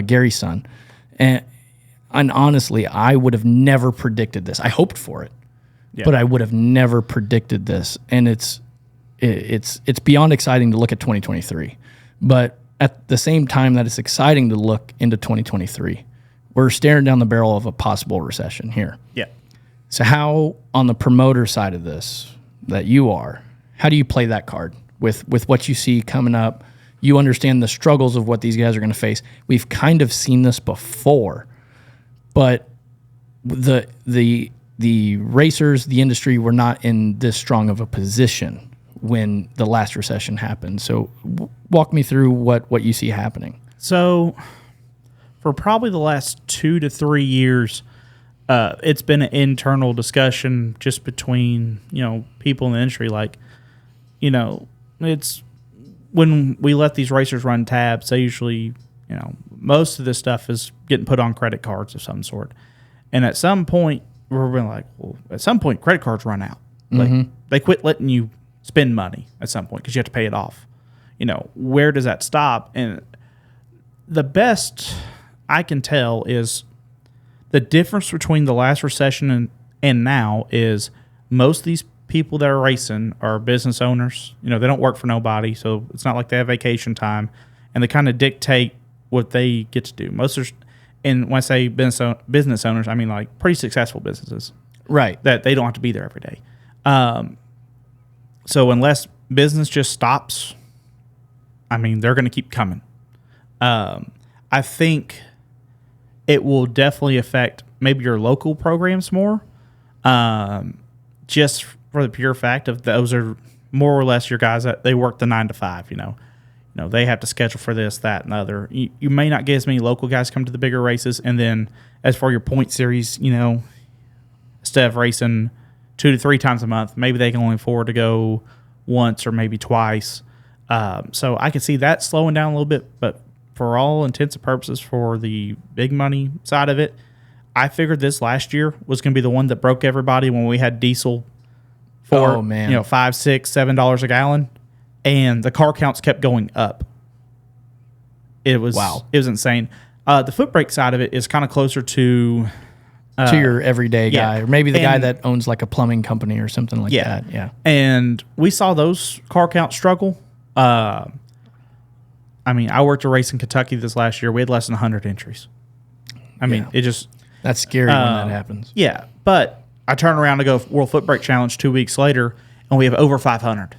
Gary's son. And honestly, I would have never predicted this. I hoped for it, but I would have never predicted this. And it's beyond exciting to look at 2023, but at the same time that it's exciting to look into 2023, we're staring down the barrel of a possible recession here. Yeah. So how, on the promoter side of this, that you are, how do you play that card with what you see coming up? You understand the struggles of what these guys are going to face. We've kind of seen this before, but the racers, the industry, were not in this strong of a position when the last recession happened. So walk me through what you see happening. So for probably the last 2 to 3 years, it's been an internal discussion just between, people in the industry. Like, it's when we let these racers run tabs, they usually, most of this stuff is getting put on credit cards of some sort. And at some point, we're like, well, at some point, credit cards run out. Like, they quit letting you spend money at some point because you have to pay it off. Where does that stop? And the best I can tell is the difference between the last recession and now is most of these people that are racing are business owners. They don't work for nobody, so it's not like they have vacation time, and they kind of dictate what they get to do. And when I say business owners, I mean like pretty successful businesses, right? That they don't have to be there every day. So unless business just stops, I mean, they're going to keep coming. I think it will definitely affect maybe your local programs more, just for the pure fact of those are more or less your guys that they work the 9 to 5. They have to schedule for this, that, and the other. You may not get as many local guys come to the bigger races, and then as for your point series, instead of racing 2 to 3 times a month, maybe they can only afford to go once or maybe twice. So I can see that slowing down a little bit, but for all intents and purposes, for the big money side of it, I figured this last year was going to be the one that broke everybody when we had diesel for $5, $6, $7 a gallon, and the car counts kept going up. It was insane. The foot brake side of it is kind of closer to your everyday guy, or maybe the guy that owns like a plumbing company or something like that. Yeah. And we saw those car counts struggle. I worked a race in Kentucky this last year. We had less than 100 entries. That's scary when that happens. Yeah. But I turn around to go World Foot Brake Challenge 2 weeks later, and we have over 500.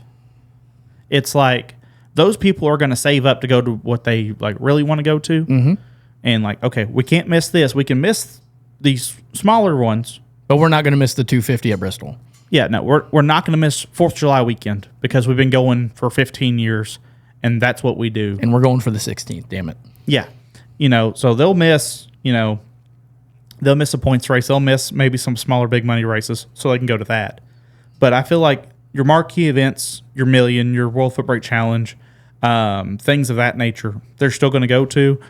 It's like those people are going to save up to go to what they like really want to go to. Mm-hmm. And like, okay, we can't miss this. We can miss these smaller ones, but we're not going to miss the 250 at Bristol. Yeah, no, we're not going to miss 4th of July weekend because we've been going for 15 years, and that's what we do. And we're going for the 16th, damn it. Yeah. So they'll miss, they'll miss a points race. They'll miss maybe some smaller big money races so they can go to that. But I feel like your marquee events, your Million, your World Foot Brake Challenge, things of that nature, they're still going to go to.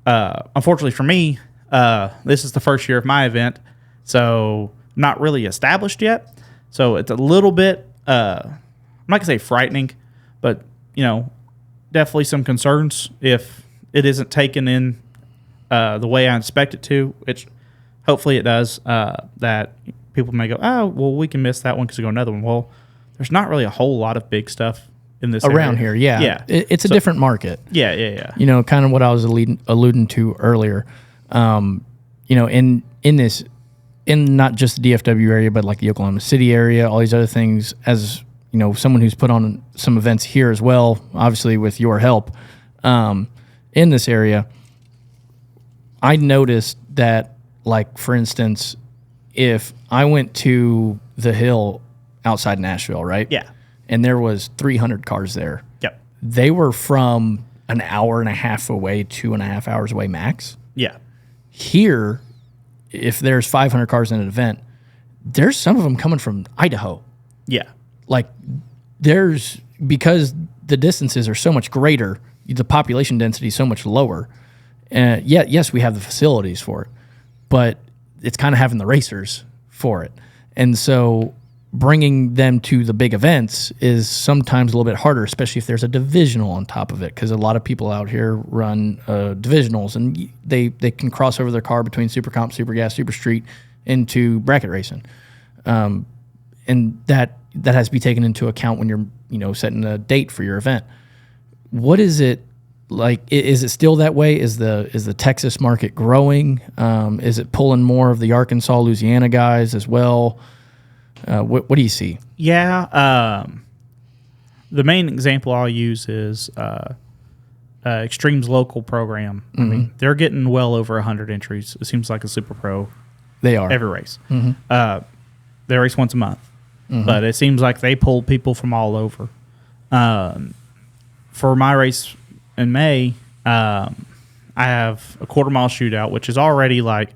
Unfortunately for me, this is the first year of my event, so not really established yet. So it's a little bit, I'm not going to say frightening, but, definitely some concerns if it isn't taken in the way I expect it to, which hopefully it does, that people may go, oh, well, we can miss that one because we go another one. Well, there's not really a whole lot of big stuff in this around area. here. Yeah. Yeah. It's a different market. Yeah. You know, kind of what I was alluding to earlier. You know, in this, in not just the DFW area, but like the Oklahoma City area, all these other things, as you know, someone who's put on some events here as well, obviously with your help, in this area, I noticed that, like, for instance, if I went to the hill outside Nashville, right? Yeah. And there was 300 cars there. Yep. They were from an hour and a half away, 2.5 hours away max. Yeah. Here, if there's 500 cars in an event, there's some of them coming from Idaho. Yeah. Like, because the distances are so much greater, the population density is so much lower. Yes, we have the facilities for it, but it's kind of having the racers for it. And so bringing them to the big events is sometimes a little bit harder, especially if there's a divisional on top of it, because a lot of people out here run divisionals, and they can cross over their car between Super Comp, Super Gas, Super Street into bracket racing. And that has to be taken into account when you're setting a date for your event. What is it like? Is it still that way? Is the Texas market growing? Is it pulling more of the Arkansas, Louisiana guys as well? What do you see? Yeah. The main example I'll use is Extreme's local program. Mm-hmm. I mean, they're getting well over 100 entries. It seems like a super pro. They are. Every race. Mm-hmm. They race once a month. Mm-hmm. But it seems like they pull people from all over. For my race in May, I have a quarter-mile shootout, which is already like,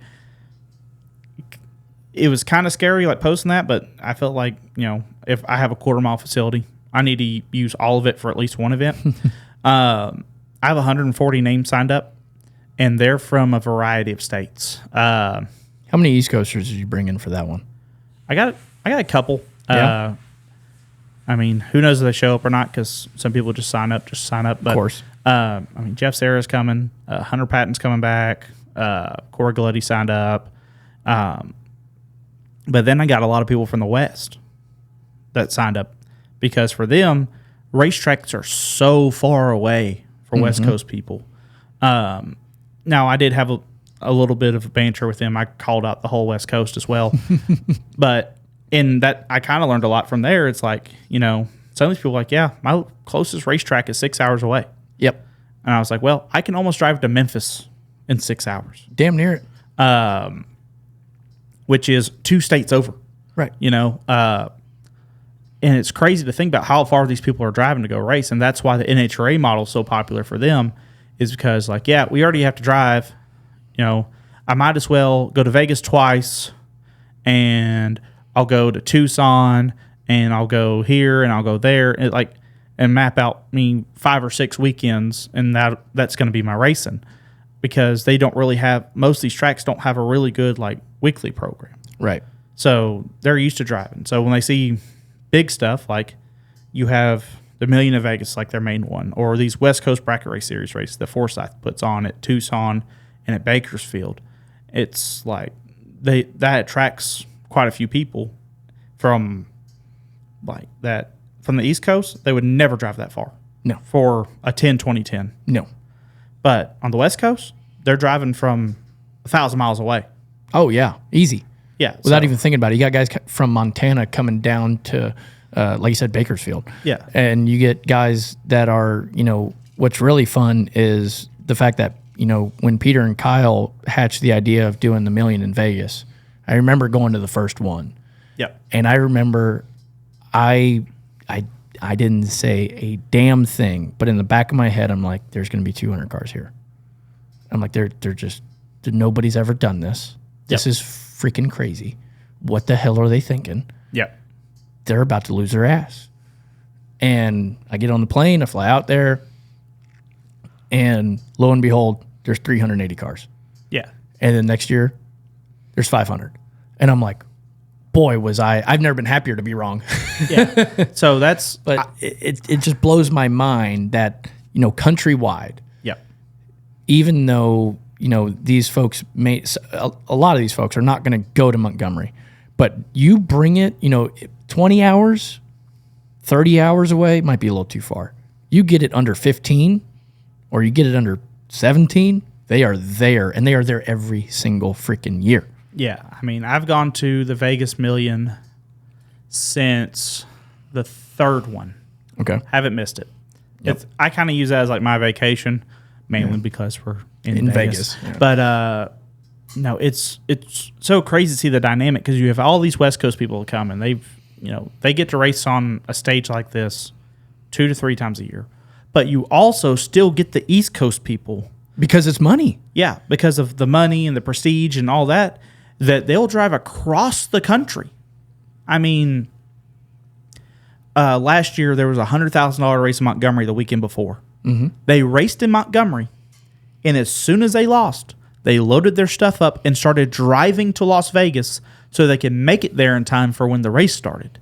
it was kind of scary, like posting that, but I felt like, if I have a quarter-mile facility, I need to use all of it for at least one event. I have 140 names signed up, and they're from a variety of states. How many East Coasters did you bring in for that one? I got a couple. Yeah. I mean, who knows if they show up or not, because some people just sign up. But, of course. I mean, Jeff Serra's coming. Hunter Patton's coming back. Corey Galletti signed up. But then I got a lot of people from the West that signed up, because for them, racetracks are so far away for West Coast people. Now, I did have a little bit of banter with them. I called out the whole West Coast as well. But in that, I kind of learned a lot from there. It's like, some of these people are like, yeah, my closest racetrack is 6 hours away. Yep. And I was like, well, I can almost drive to Memphis in 6 hours. Damn near it. Which is 2 states over. Right. And it's crazy to think about how far these people are driving to go race. And that's why the NHRA model is so popular for them, is because, like, yeah, we already have to drive. I might as well go to Vegas twice, and I'll go to Tucson, and I'll go here, and I'll go there, and map out 5 or 6 weekends, and that's going to be my racing, because they don't really have, most of these tracks don't have a really good weekly program. Right. So they're used to driving. So when they see big stuff, like you have the Million of Vegas, like their main one, or these West Coast Bracket Race Series races that Forsyth puts on at Tucson and at Bakersfield, it's like that attracts quite a few people from from the East Coast. They would never drive that far. No. For a 10-20-10. No. But on the West Coast, they're driving from 1,000 miles away. Oh, yeah. Easy. Yeah. Without even thinking about it. You got guys from Montana coming down to, like you said, Bakersfield. Yeah. And you get guys that are, what's really fun is the fact that, when Peter and Kyle hatched the idea of doing the Million in Vegas, I remember going to the first one. Yep. And I remember I didn't say a damn thing, but in the back of my head, I'm like, there's going to be 200 cars here. I'm like, they're just, nobody's ever done this. This is freaking crazy. What the hell are they thinking? Yep. They're about to lose their ass. And I get on the plane, I fly out there, and lo and behold, there's 380 cars. Yeah. And then next year, there's 500. And I'm like, boy, I've never been happier to be wrong. Yeah. So that's... But it just blows my mind that, countrywide, Yep. even though, these folks a lot of these folks are not going to go to Montgomery, but you bring it, 20 hours, 30 hours away might be a little too far. You get it under 15 or you get it under 17, they are there, and they are there every single freaking year. Yeah. I mean, I've gone to the Vegas Million since the third one. Okay. Haven't missed it. Yep. I kind of use that as like my vacation, mainly because we're in Vegas. Yeah. But no, it's so crazy to see the dynamic because you have all these West Coast people come and they get to race on a stage like this 2 to 3 times a year. But you also still get the East Coast people. Because it's money. Yeah, because of the money and the prestige and all that they'll drive across the country. I mean, last year there was a $100,000 race in Montgomery the weekend before. Mm-hmm. They raced in Montgomery, and as soon as they lost, they loaded their stuff up and started driving to Las Vegas so they could make it there in time for when the race started.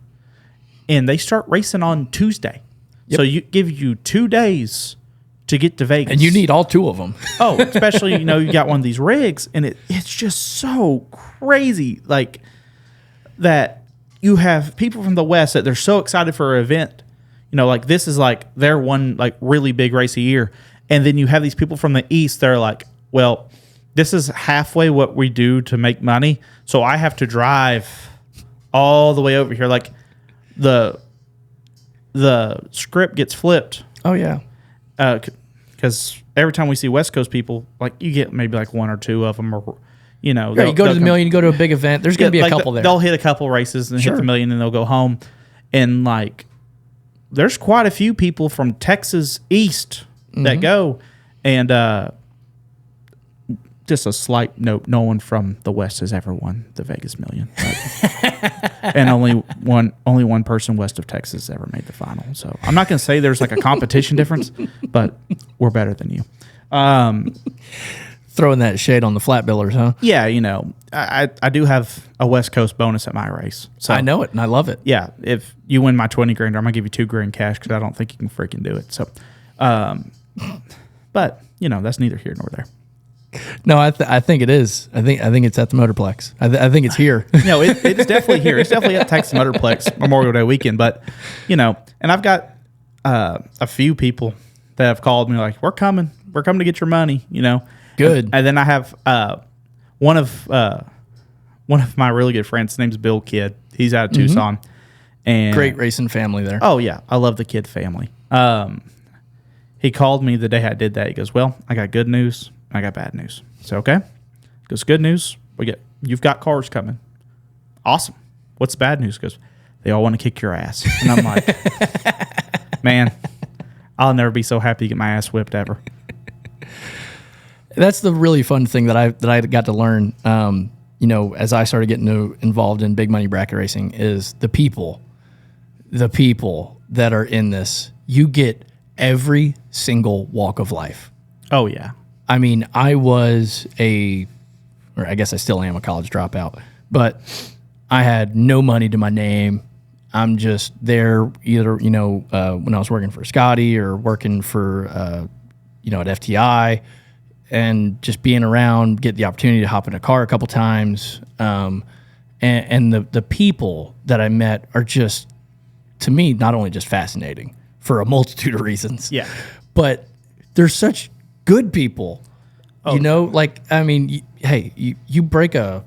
And they start racing on Tuesday. Yep. So you give you 2 days to get to Vegas. And you need all 2 of them. Oh, especially, you got one of these rigs, and it's just so crazy, like, that you have people from the West that they're so excited for an event. Like, this is, like, their one, like, really big race a year. And then you have these people from the East that are like, well, this is halfway what we do to make money, so I have to drive all the way over here. Like, the script gets flipped. Oh, yeah. Because every time we see West Coast people, like, you get maybe like 1 or 2 of them, or you go to the Million, you go to a big event. There's going to be a couple there. They'll hit a couple races and hit the Million, and they'll go home. And like, there's quite a few people from Texas East that go. And just a slight note: no one from the West has ever won the Vegas Million, and only one person west of Texas has ever made the final. So I'm not going to say there's like a competition difference, but we're better than you. Throwing that shade on the flat billers, huh? Yeah, I do have a West Coast bonus at my race. So I know it, and I love it. Yeah, if you win my 20 grand, I'm gonna give you $2,000 cash because I don't think you can freaking do it. So, but that's neither here nor there. No, I think it is. I think it's at the Motorplex. I think it's here. No, it's definitely here. It's definitely at Texas Motorplex Memorial Day weekend. But and I've got a few people that have called me like, "We're coming to get your money." Good. And then I have one of my really good friends. His name's Bill Kidd. He's out of Tucson, and great racing family there. Oh yeah, I love the Kidd family. He called me the day I did that. He goes, "Well, I got good news. I got bad news." So okay, he goes, "Good news. You've got cars coming. Awesome. What's the bad news?" He goes, "They all want to kick your ass." And I'm like, man, I'll never be so happy to get my ass whipped ever. That's the really fun thing that I got to learn. As I started getting involved in big money bracket racing, is the people that are in this. You get every single walk of life. Oh yeah. I mean, I was or I guess I still am a college dropout, but I had no money to my name. I'm just there either, when I was working for Scotty or working for, at FTI, and just being around, get the opportunity to hop in a car a couple times. And the people that I met are just, to me, not only just fascinating for a multitude of reasons, but they're such good people. Oh. You break a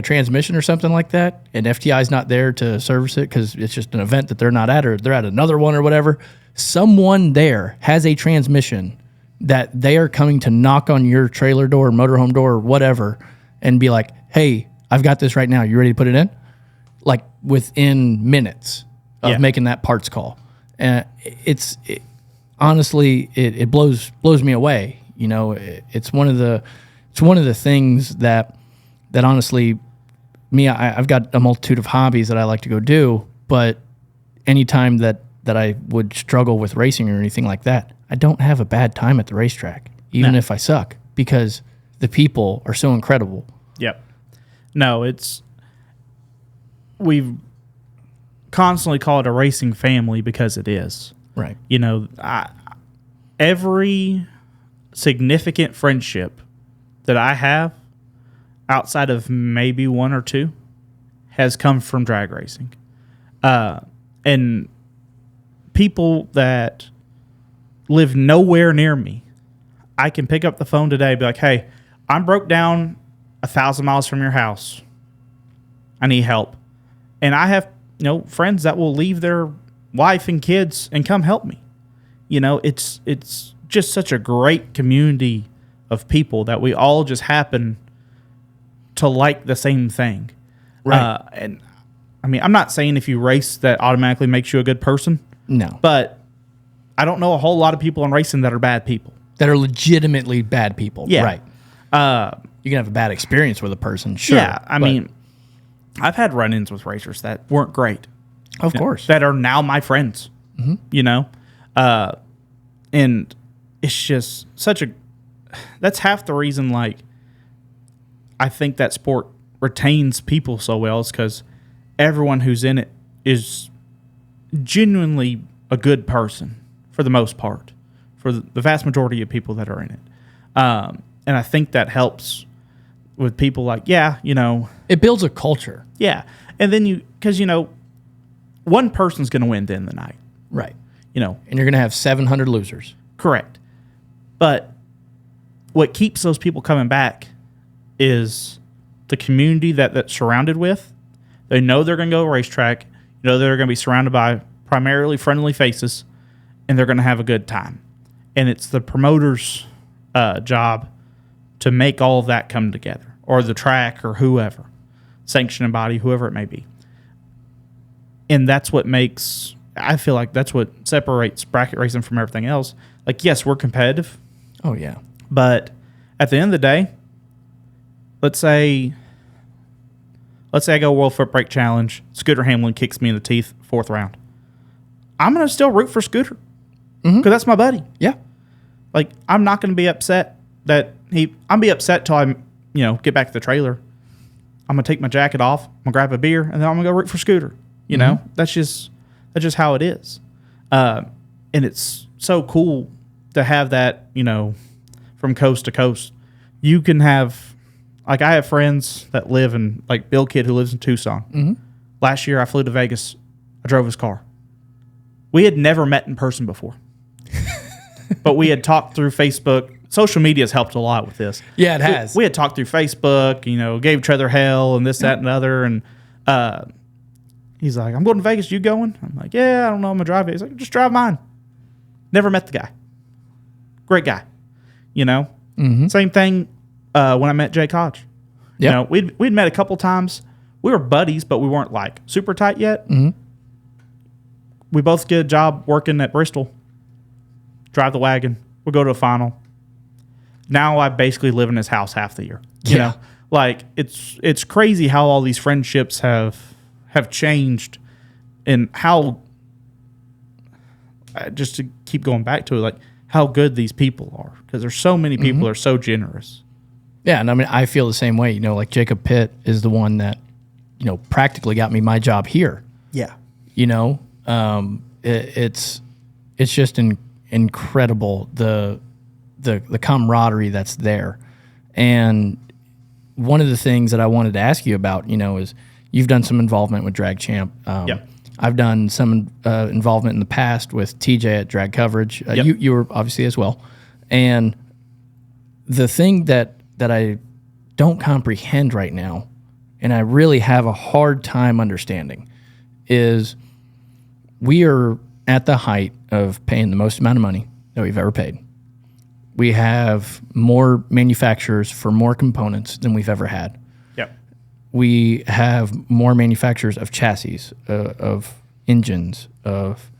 transmission or something like that, and FTI's not there to service it because it's just an event that they're not at, or they're at another one or whatever. Someone there has a transmission that they are coming to knock on your trailer door, motorhome door, or whatever, and be like, "Hey, I've got this right now. You ready to put it in?" Like within minutes of making that parts call. And honestly, it blows me away. It's one of the things that honestly, I've got a multitude of hobbies that I like to go do, but anytime that I would struggle with racing or anything like that, I don't have a bad time at the racetrack, even if I suck, because the people are so incredible. Yep. No, we've constantly call it a racing family because it is. Right. Every significant friendship that I have, outside of maybe one or two, has come from drag racing. And people that live nowhere near me, I can pick up the phone today and be like, hey, I'm broke down 1,000 miles from your house. I need help. And I have, friends that will leave their wife and kids and come help me. It's just such a great community of people that we all just happen to like the same thing. Right. And I mean, I'm not saying if you race that automatically makes you a good person. No. But I don't know a whole lot of people in racing that are bad people. That are legitimately bad people. Yeah. Right. You can have a bad experience with a person, sure. Yeah. I mean, I've had run-ins with racers that weren't great. Of course. That are now my friends. And it's just that's half the reason, like, I think that sport retains people so well, is because everyone who's in it is genuinely a good person for the most part, for the vast majority of people that are in it. And I think that helps with people like, it builds a culture. Yeah. And then because one person's going to win at the end of the night. Right. And you're going to have 700 losers. Correct. But what keeps those people coming back is the community that that's surrounded with. They know they're going to go to a racetrack. They're going to be surrounded by primarily friendly faces, and they're going to have a good time. And it's the promoter's job to make all of that come together, or the track, or whoever, sanctioning body, whoever it may be. And that's what I feel like that's what separates bracket racing from everything else. Like, yes, we're competitive. Oh, yeah. But at the end of the day, let's say I go World Foot Brake Challenge, Scooter Hamlin kicks me in the teeth, 4th round. I'm going to still root for Scooter because that's my buddy. Yeah. Like, I'm not going to be upset that I'm be upset till I, get back to the trailer. I'm going to take my jacket off, I'm going to grab a beer, and then I'm going to go root for Scooter. That's just how it is. And it's so cool to have that, from coast to coast. You can have, like, I have friends that live in, like, Bill Kidd, who lives in Tucson. Mm-hmm. Last year, I flew to Vegas. I drove his car. We had never met in person before. But we had talked through Facebook. Social media has helped a lot with this. Yeah, it has. We had talked through Facebook, gave each other hell and this, that, and the other. And he's like, I'm going to Vegas. You going? I'm like, yeah, I don't know. I'm going to drive it. He's like, just drive mine. Never met the guy. Great guy. Same thing when I met Jake Hodge. Yep. We'd met a couple times. We were buddies, but we weren't, like, super tight yet. Mm-hmm. We both get a job working at Bristol. Drive the wagon. We'll go to a final. Now I basically live in his house half the year. You know? Like, it's crazy how all these friendships have changed, and how, just to keep going back to it, like, how good these people are, because there's so many people that are so generous. Yeah, and I mean, I feel the same way. Like, Jacob Pitt is the one that, practically got me my job here. Yeah. It's just incredible, the camaraderie that's there. And one of the things that I wanted to ask you about, is you've done some involvement with Drag Champ. I've done some involvement in the past with TJ at Drag Coverage. You were obviously as well. And the thing that I don't comprehend right now, and I really have a hard time understanding, is we are at the height of paying the most amount of money that we've ever paid. We have more manufacturers for more components than we've ever had. Yep. We have more manufacturers of chassis, of engines, of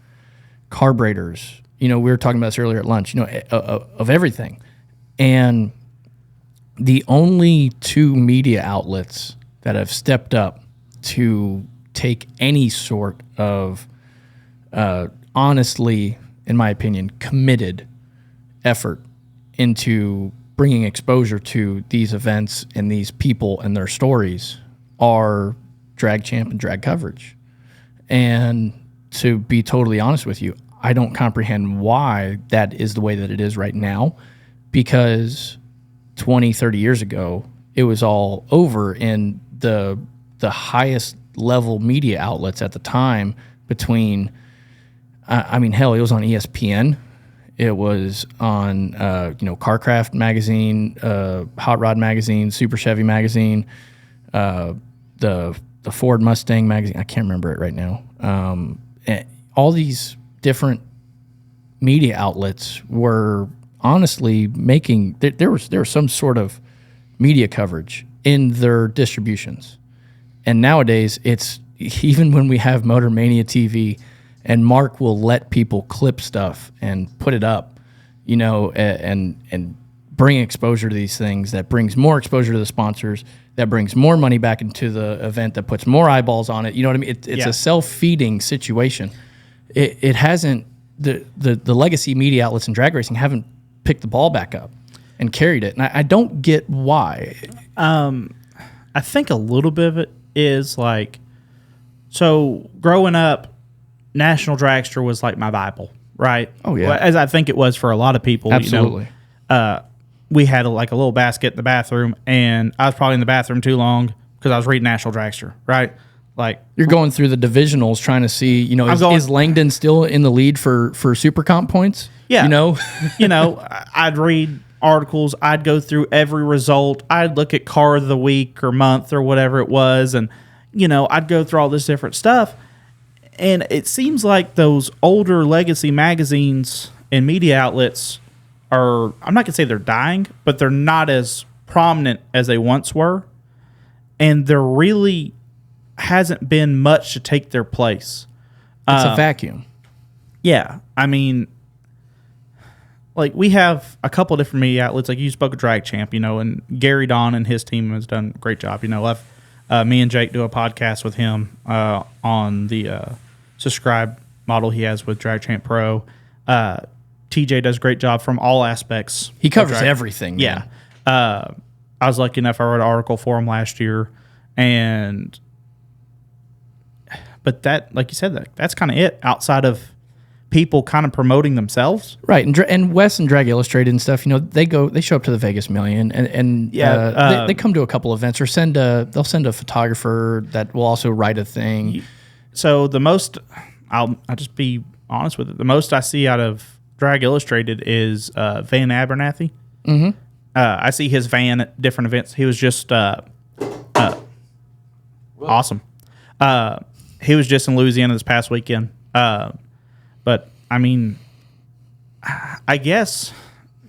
carburetors. We were talking about this earlier at lunch, of everything. And the only two media outlets that have stepped up to take any sort of, honestly, in my opinion, committed effort into bringing exposure to these events and these people and their stories are Drag Champ and Drag Coverage. And to be totally honest with you, I don't comprehend why that is the way that it is right now, because 20, 30 years ago, it was all over in the highest level media outlets at the time between, I mean, hell, it was on ESPN. It was on, CarCraft magazine, Hot Rod magazine, Super Chevy magazine, the Ford Mustang magazine. I can't remember it right now. All these different media outlets were honestly making there was some sort of media coverage in their distributions. And nowadays, it's even when we have Motor Mania TV, and Mark will let people clip stuff and put it up, and bring exposure to these things. That brings more exposure to the sponsors. That brings more money back into the event. That puts more eyeballs on it. You know what I mean? It's a self-feeding situation. It hasn't the legacy media outlets in drag racing haven't picked the ball back up and carried it, and I don't get why. I think a little bit of it is like, so growing up, National Dragster was like my Bible, right? Oh yeah, as I think it was for a lot of people. Absolutely. We had a little basket in the bathroom, and I was probably in the bathroom too long because I was reading National Dragster, right? Like, you're going through the divisionals trying to see, is Langdon still in the lead for super comp points? Yeah. I'd read articles. I'd go through every result. I'd look at car of the week or month or whatever it was. And, I'd go through all this different stuff. And it seems like those older legacy magazines and media outlets are, I'm not going to say they're dying, but they're not as prominent as they once were. And there really hasn't been much to take their place. It's a vacuum. Yeah. I mean, like, we have a couple of different media outlets. Like, you spoke of Drag Champ, and Gary Don and his team has done a great job. Me and Jake do a podcast with him on the subscribe model he has with Drag Champ Pro. TJ does a great job from all aspects. He covers everything. Yeah. I was lucky enough, I wrote an article for him last year. But that, like you said, that's kind of it outside of people kind of promoting themselves. Right. And Wes and Drag Illustrated and stuff, they show up to the Vegas Million and they come to a couple events or they'll send a photographer that will also write a thing. So the most, I'll just be honest with it, the most I see out of Drag Illustrated is Van Abernathy. Mm-hmm. I see his van at different events. He was just awesome. He was just in Louisiana this past weekend. But, I mean, I guess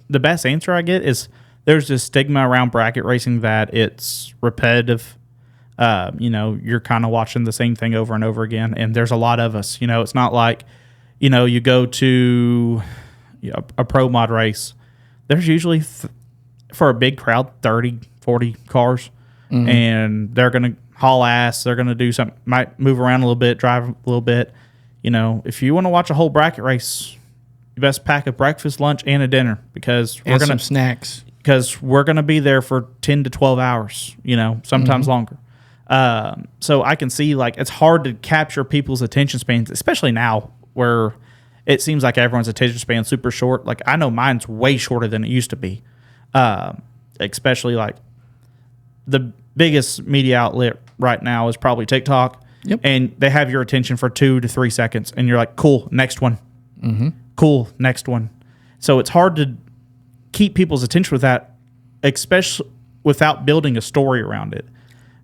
the best answer I get is there's this stigma around bracket racing that it's repetitive. You're kind of watching the same thing over and over again, and there's a lot of us. It's not like, you go to a pro mod race. There's usually, for a big crowd, 30, 40 cars, mm-hmm. and they're going to haul ass. They're going to do something, might move around a little bit, drive a little bit. If you want to watch a whole bracket race, you best pack a breakfast, lunch, and a dinner because we're some snacks. Because we're gonna be there for 10 to 12 hours. Sometimes mm-hmm. longer. So I can see it's hard to capture people's attention spans, especially now where it seems like everyone's attention span is super short. Like, I know mine's way shorter than it used to be. Especially the biggest media outlet right now is probably TikTok. Yep. And they have your attention for 2 to 3 seconds, and you're like, cool, next one. Mm-hmm. Cool, next one. So it's hard to keep people's attention with that, especially without building a story around it.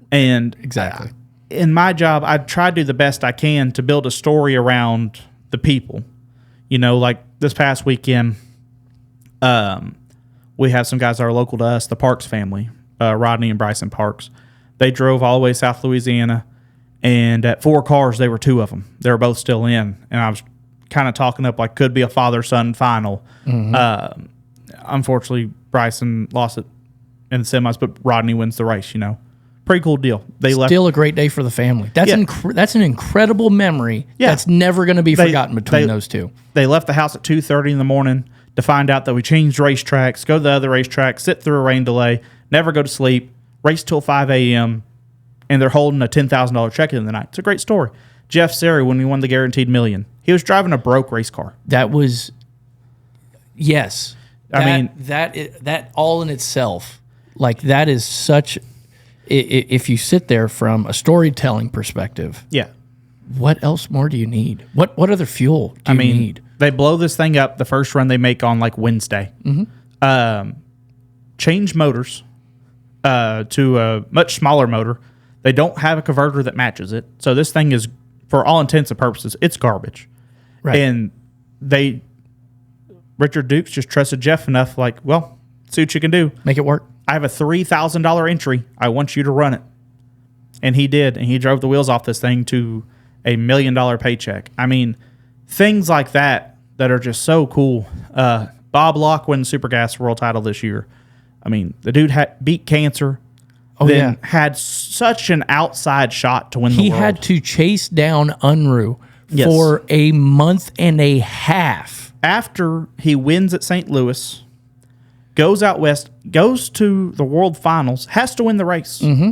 And exactly. In my job, I try to do the best I can to build a story around the people. Like this past weekend, we have some guys that are local to us, the Parks family, Rodney and Bryson Parks. They drove all the way to South Louisiana. And at 4 cars, there were 2 of them. They were both still in. And I was kind of talking up could be a father-son final. Mm-hmm. Unfortunately, Bryson lost it in the semis, but Rodney wins the race, Pretty cool deal. Still a great day for the family. That's an incredible memory that's never going to be forgotten between those two. They left the house at 2:30 in the morning to find out that we changed racetracks, go to the other racetrack, sit through a rain delay, never go to sleep, race till 5 a.m., and they're holding a $10,000 check in the night. It's a great story. Jeff Seri, when we won the Guaranteed Million, he was driving a broke race car. That was, yes. that all in itself, like that is such. If you sit there from a storytelling perspective, yeah. What else more do you need? What other fuel do you need? They blow this thing up the first run they make on like Wednesday. Change motors to a much smaller motor. They don't have a converter that matches it. So this thing is, for all intents and purposes, it's garbage. Right. And Richard Dukes just trusted Jeff enough, like, well, see what you can do. Make it work. I have a $3,000 entry. I want you to run it. And he did. And he drove the wheels off this thing to a $1 million paycheck. I mean, things like that are just so cool. Bob Locke won the Super Gas World title this year. I mean, the dude beat cancer. Had such an outside shot to win the world. He had to chase down Unruh for a month and a half. After he wins at St. Louis, goes out west, goes to the World Finals, has to win the race. Mm-hmm.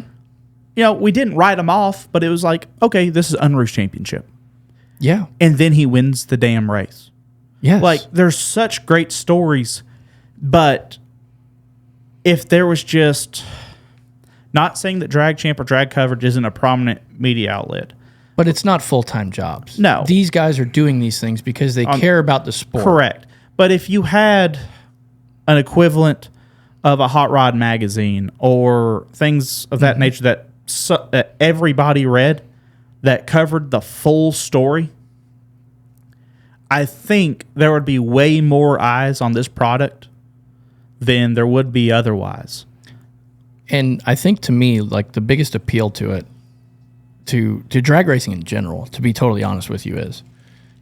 You know, we didn't write him off, but it was like, okay, this is Unruh's championship. Yeah. And then he wins the damn race. Yes. Like, there's such great stories, but if there was just... Not saying that drag champ or drag coverage isn't a prominent media outlet. But it's not full-time jobs. No. These guys are doing these things because they care about the sport. Correct. But if you had an equivalent of a Hot Rod magazine or things of that nature that everybody read that covered the full story, I think there would be way more eyes on this product than there would be otherwise. And I think, to me, like, the biggest appeal to it, to drag racing in general, to be totally honest with you,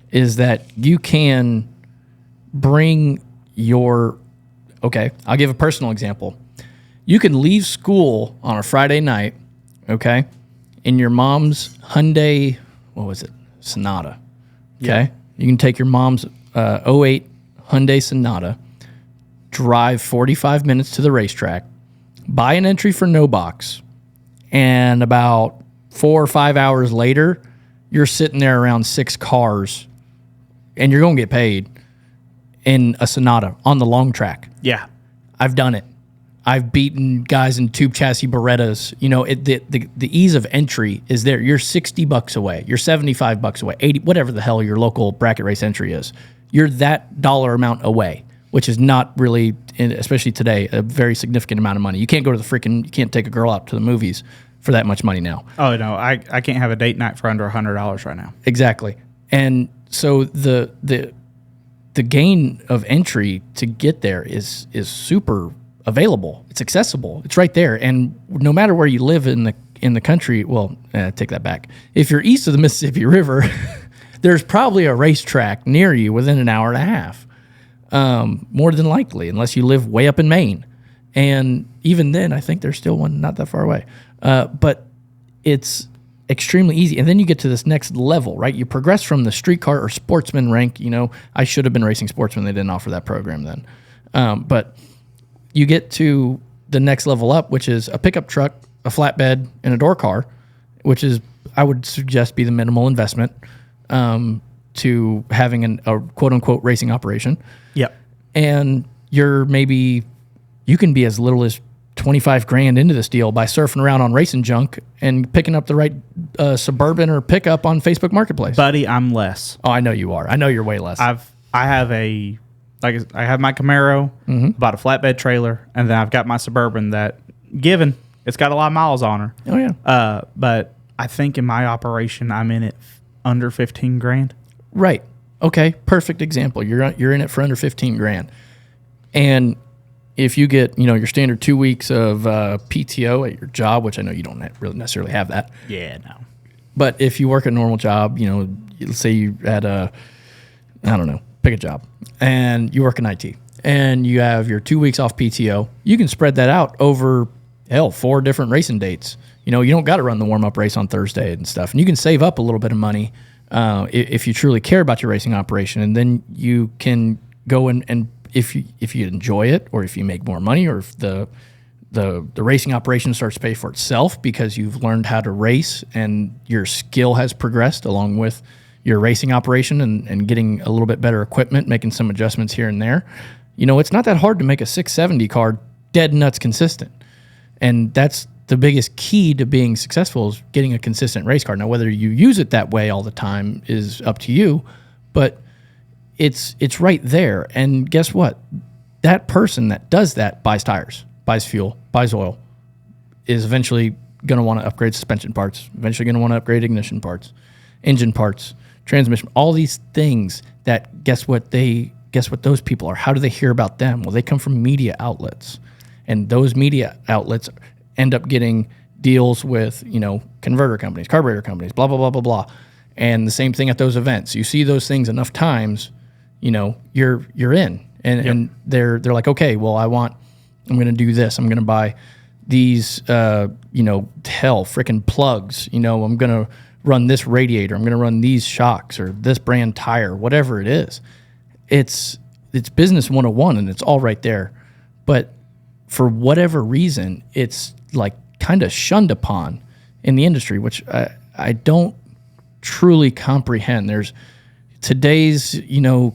is that you can bring your... Okay, I'll give a personal example. You can leave school on a Friday night, okay, in your mom's Hyundai, what was it, Sonata, okay? Yeah. You can take your mom's 08 Hyundai Sonata, drive 45 minutes to the racetrack, buy an entry for no box, and about 4 or 5 hours later, you're sitting there around 6 cars, and you're going to get paid in a Sonata on the long track. Yeah. I've done it. I've beaten guys in tube chassis Berettas. You know, the ease of entry is there. You're $60 away. You're $75 away. 80, whatever the hell your local bracket race entry is. You're that dollar amount away, which is not really, especially today, a very significant amount of money. You can't go to you can't take a girl out to the movies for that much money now. Oh, no, I can't have a date night for under $100 right now. Exactly. And so the gain of entry to get there is super available. It's accessible. It's right there. And no matter where you live in the country, well, take that back. If you're east of the Mississippi River, there's probably a racetrack near you within an hour and a half. More than likely, unless you live way up in Maine. And even then, I think there's still one not that far away. But it's extremely easy. And then you get to this next level, right? You progress from the streetcar or sportsman rank. You know, I should have been racing sportsman. They didn't offer that program then. But you get to the next level up, which is a pickup truck, a flatbed, and a door car, which is, I would suggest, be the minimal investment to having a quote-unquote racing operation. Yep. And you can be as little as $25,000 into this deal by surfing around on Racing Junk and picking up the right Suburban or pickup on Facebook Marketplace. Buddy, I'm less. Oh, I know you are. I know you're way less. I have my Camaro, bought a flatbed trailer, and then I've got my Suburban that, given, it's got a lot of miles on her. Oh, yeah. But I think in my operation, I'm in it under $15,000. Right. Okay. Perfect example. You're in it for under $15,000. And if you get, your standard 2 weeks of PTO at your job, which I know you don't really necessarily have that. Yeah, no. But if you work a normal job, let's say you had pick a job, and you work in IT, and you have your 2 weeks off PTO, you can spread that out over, 4 different racing dates. You don't got to run the warm-up race on Thursday and stuff. And you can save up a little bit of money if you truly care about your racing operation. And then you can go and if you enjoy it, or if you make more money, or if the racing operation starts to pay for itself because you've learned how to race and your skill has progressed along with your racing operation and getting a little bit better equipment, making some adjustments here and there, It's not that hard to make a 670 car dead nuts consistent. And that's the biggest key to being successful, is getting a consistent race car. Now, whether you use it that way all the time is up to you, but it's right there. And guess what? That person that does that buys tires, buys fuel, buys oil, is eventually going to want to upgrade suspension parts, eventually going to want to upgrade ignition parts, engine parts, transmission, all these things that guess what those people are. How do they hear about them? Well, they come from media outlets, and those media outlets end up getting deals with, converter companies, carburetor companies, blah, blah, blah, blah, blah. And the same thing at those events. You see those things enough times, you're in. And they're like, okay, well, I'm going to do this. I'm going to buy these, freaking plugs. I'm going to run this radiator. I'm going to run these shocks or this brand tire, whatever it is. It's business 101, and it's all right there. But for whatever reason, it's like kind of shunned upon in the industry, which I don't truly comprehend. There's today's,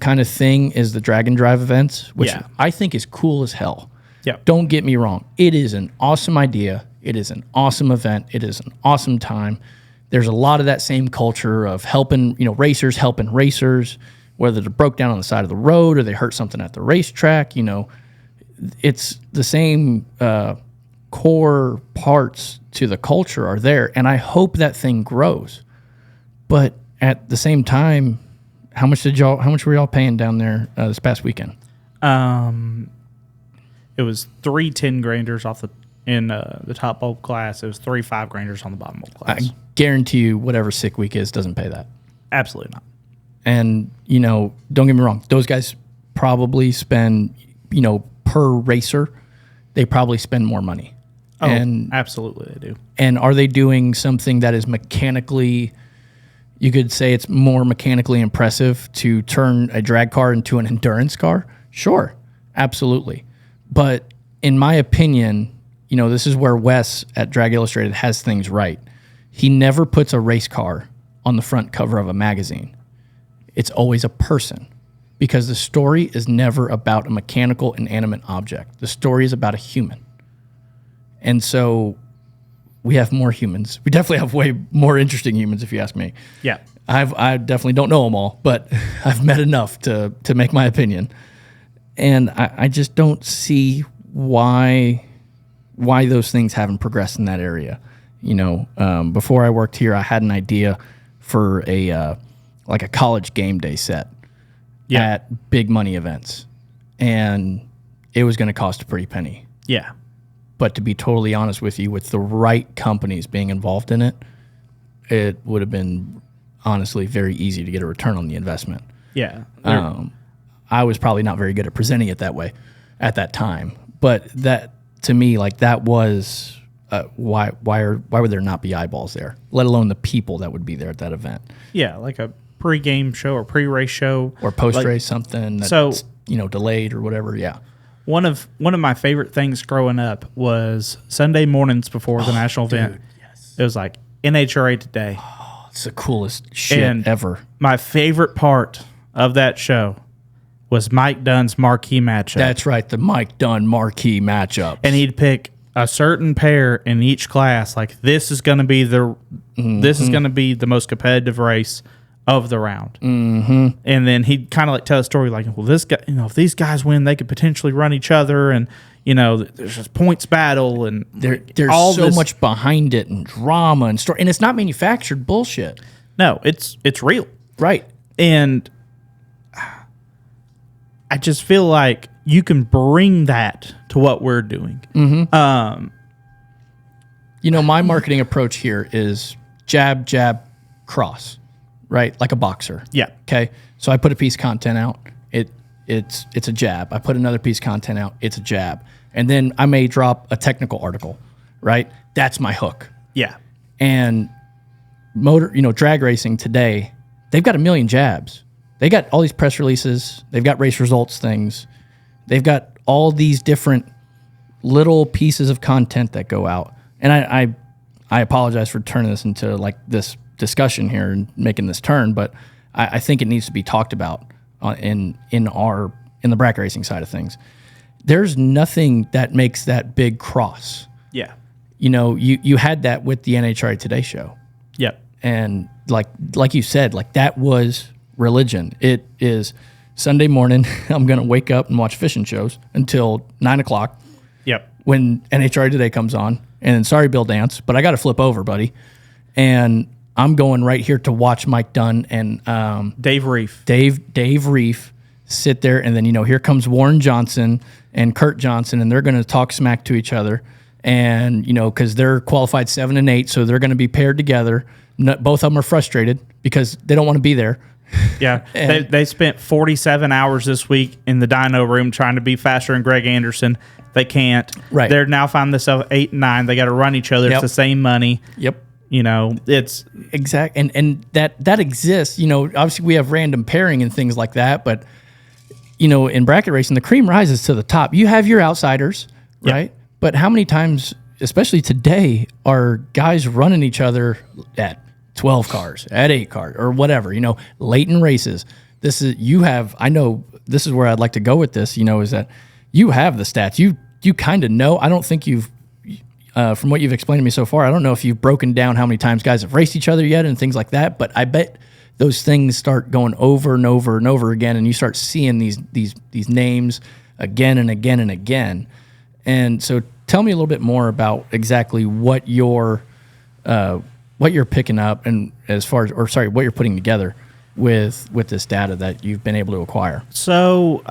kind of thing is the drag and drive events, which I think is cool as hell. Yeah. Don't get me wrong. It is an awesome idea. It is an awesome event. It is an awesome time. There's a lot of that same culture of helping, racers helping racers, whether they're broke down on the side of the road or they hurt something at the racetrack. It's the same core parts to the culture are there, and I hope that thing grows. But at the same time, how much were y'all paying down there this past weekend? It was 3 10-granders in the top bowl class. It was 3 5-granders on the bottom bowl class. I guarantee you, whatever sick week is doesn't pay that. Absolutely not. And don't get me wrong; those guys probably spend, per racer, they probably spend more money. Oh, and absolutely they do. And are they doing something that is mechanically? You could say it's more mechanically impressive to turn a drag car into an endurance car. Sure, absolutely. But in my opinion, this is where Wes at Drag Illustrated has things right. He never puts a race car on the front cover of a magazine. It's always a person, because the story is never about a mechanical, inanimate object. The story is about a human. And so we have more humans. We definitely have way more interesting humans, if you ask me. Yeah. I definitely don't know them all, but I've met enough to make my opinion. And I just don't see why those things haven't progressed in that area. Before I worked here, I had an idea for a college game day set at big money events, and it was going to cost a pretty penny. Yeah. But to be totally honest with you, with the right companies being involved in it, it would have been honestly very easy to get a return on the investment. Yeah. I was probably not very good at presenting it that way at that time, but that to me, that was why would there not be eyeballs there, let alone the people that would be there at that event? Yeah, like a pre-game show or pre-race show or post-race something that's delayed or whatever. Yeah. One of my favorite things growing up was Sunday mornings before the national event. Yes. It was like NHRA Today. Oh, it's the coolest shit ever. My favorite part of that show was Mike Dunn's marquee matchup. That's right, the Mike Dunn marquee matchup. And he'd pick a certain pair in each class. Like, this is going to be the most competitive race of the round. Mm-hmm. And then he'd kind of tell a story like, well, this guy, if these guys win, they could potentially run each other, and there's this points battle, and there's all so much behind it, and drama and story, and it's not manufactured bullshit. No, it's real, right? And I just feel like you can bring that to what we're doing. Mm-hmm. My marketing approach here is jab, jab, cross. Right, like a boxer. Yeah. Okay. So I put a piece of content out. It's a jab. I put another piece of content out. It's a jab. And then I may drop a technical article. Right. That's my hook. Yeah. And drag racing today, they've got a million jabs. They got all these press releases. They've got race results things. They've got all these different little pieces of content that go out. And I apologize for turning this into this discussion here and making this turn, but I think it needs to be talked about in our in the bracket racing side of things. There's nothing that makes that big cross. Yeah. You know, you had that with the NHRA Today show. Yep. And like you said, like that was religion. It is Sunday morning. I'm going to wake up and watch fishing shows until 9 o'clock. Yep. When NHRA Today comes on. And then, sorry, Bill Dance, but I got to flip over, buddy. And I'm going right here to watch Mike Dunn and Dave Reef. Dave Reef sit there. And then, you know, here comes Warren Johnson and Kurt Johnson, and they're going to talk smack to each other. And, you know, because they're qualified 7 and 8, so they're going to be paired together. Both of them are frustrated because they don't want to be there. Yeah, they spent 47 hours this week in the dyno room trying to be faster than Greg Anderson. They can't. Right. They're now finding themselves 8 and 9. They got to run each other. Yep. It's the same money. Yep. You know, it's exact, and that exists. You know, obviously we have random pairing and things like that, but you know, in bracket racing, the cream rises to the top. You have your outsiders, right? Yep. But how many times, especially today, are guys running each other at 12 cars, at 8 cars, or whatever, you know, late in races? I know this is where I'd like to go with this, you know, is that you have the stats. You kind of know. I don't think you've, from what you've explained to me so far, I don't know if you've broken down how many times guys have raced each other yet and things like that, but I bet those things start going over and over and over again, and you start seeing these names again and again and again. And so tell me a little bit more about exactly what you're picking up, and as far as, or sorry, what you're putting together with this data that you've been able to acquire. so.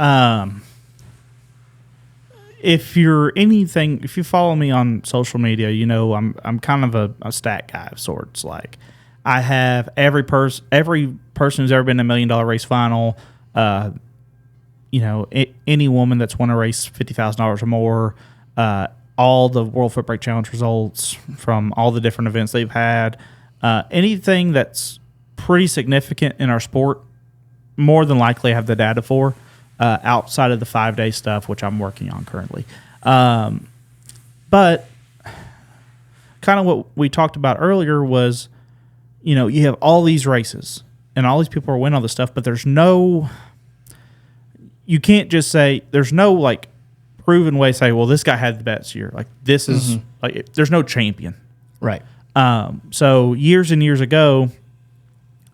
If you follow me on social media, you know I'm kind of a stat guy of sorts. Like, I have every person who's ever been in $1 million race final. You know, any woman that's won a race $50,000 or more. All the World Foot Brake Challenge results from all the different events they've had. Anything that's pretty significant in our sport, more than likely I have the data for. Outside of the 5-day stuff, which I'm working on currently. But kind of what we talked about earlier was, you know, you have all these races and all these people are winning all this stuff, but you can't just say, there's no like proven way to say, well, this guy had the best year. Like, this is like, there's no champion. Right. So years and years ago,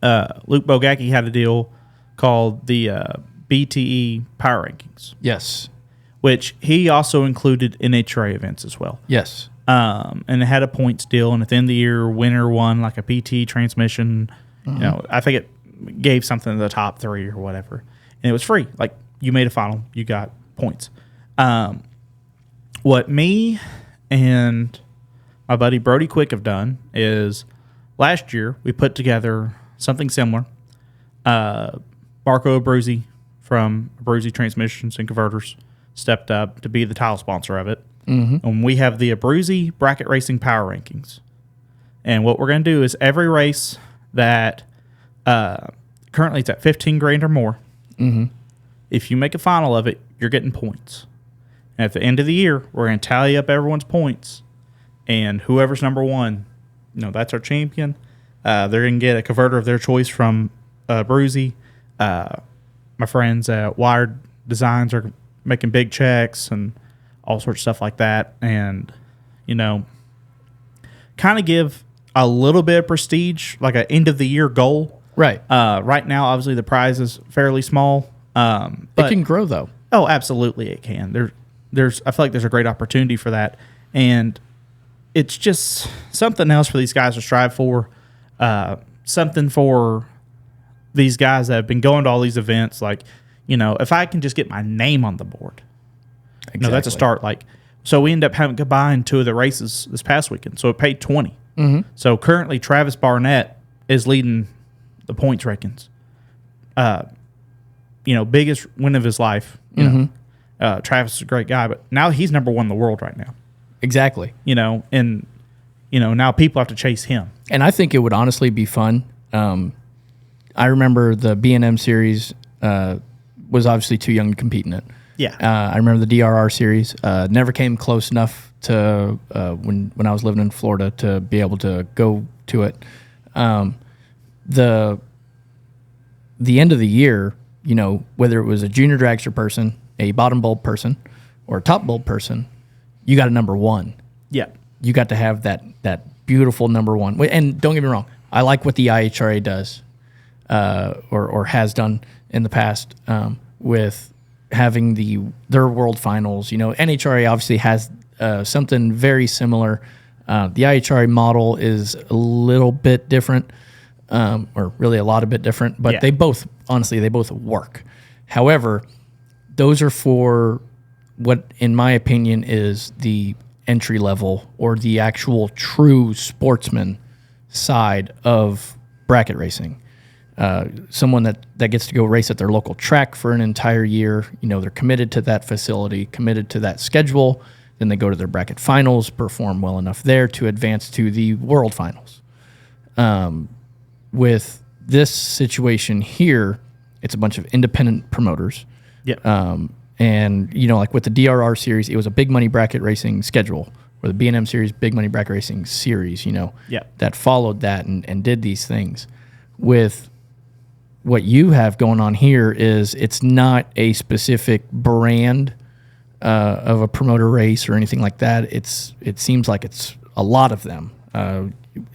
Luke Bogacki had a deal called the BTE Power Rankings. Yes. Which he also included NHRA events as well. Yes. And it had a points deal, and at the end of the year, winner won like a PT transmission. You know, I think it gave something to the top 3 or whatever. And it was free. Like, you made a final, you got points. What me and my buddy Brody Quick have done is last year we put together something similar. Marco Abruzzi from Abruzzi Transmissions and Converters stepped up to be the title sponsor of it. And we have the Abruzzi Bracket Racing Power Rankings. And what we're going to do is every race that currently it's at 15 grand or more, if you make a final of it, you're getting points. And at the end of the year, we're going to tally up everyone's points. And whoever's number one, you know, that's our champion. They're going to get a converter of their choice from Abruzzi. My friends at Wired Designs are making big checks and all sorts of stuff like that. And, you know, kind of give a little bit of prestige, like an end-of-the-year goal. Right. Right now, obviously, the prize is fairly small. But it can grow, though. Oh, absolutely it can. I feel like there's a great opportunity for that. And it's just something else for these guys to strive for. Something for these guys that have been going to all these events. Like, you know, if I can just get my name on the board, you know, that's a start. Like, so we end up having combined 2 of the races this past weekend. So it paid 20. So currently Travis Barnett is leading the points rankings. You know, biggest win of his life. You know, Travis is a great guy, but now he's number 1 in the world right now. Exactly. You know, and, you know, now people have to chase him. And I think it would honestly be fun. I remember the B&M series was obviously too young to compete in it. Yeah. I remember the DRR series. Never came close enough to when I was living in Florida to be able to go to it. The end of the year, whether it was a junior dragster person, a bottom bulb person, or a top bulb person, you got a number one. Yeah. You got to have that beautiful number one. And don't get me wrong, I like what the IHRA does, or has done in the past, with having their world finals. NHRA obviously has something very similar. The IHRA model is a little bit different, or really a lot of bit different, but they both work. However, those are for what, in my opinion, is the entry level or the actual true sportsman side of bracket racing. Someone that gets to go race at their local track for an entire year. They're committed to that facility, committed to that schedule. Then they go to their bracket finals, perform well enough there to advance to the world finals. With this situation here, it's a bunch of independent promoters. Yep. And, like with the DRR series, it was a big money bracket racing schedule, or the B&M series, big money bracket racing series, that followed that and did these things. With what you have going on here is it's not a specific brand of a promoter race or anything like that. It seems like it's a lot of them.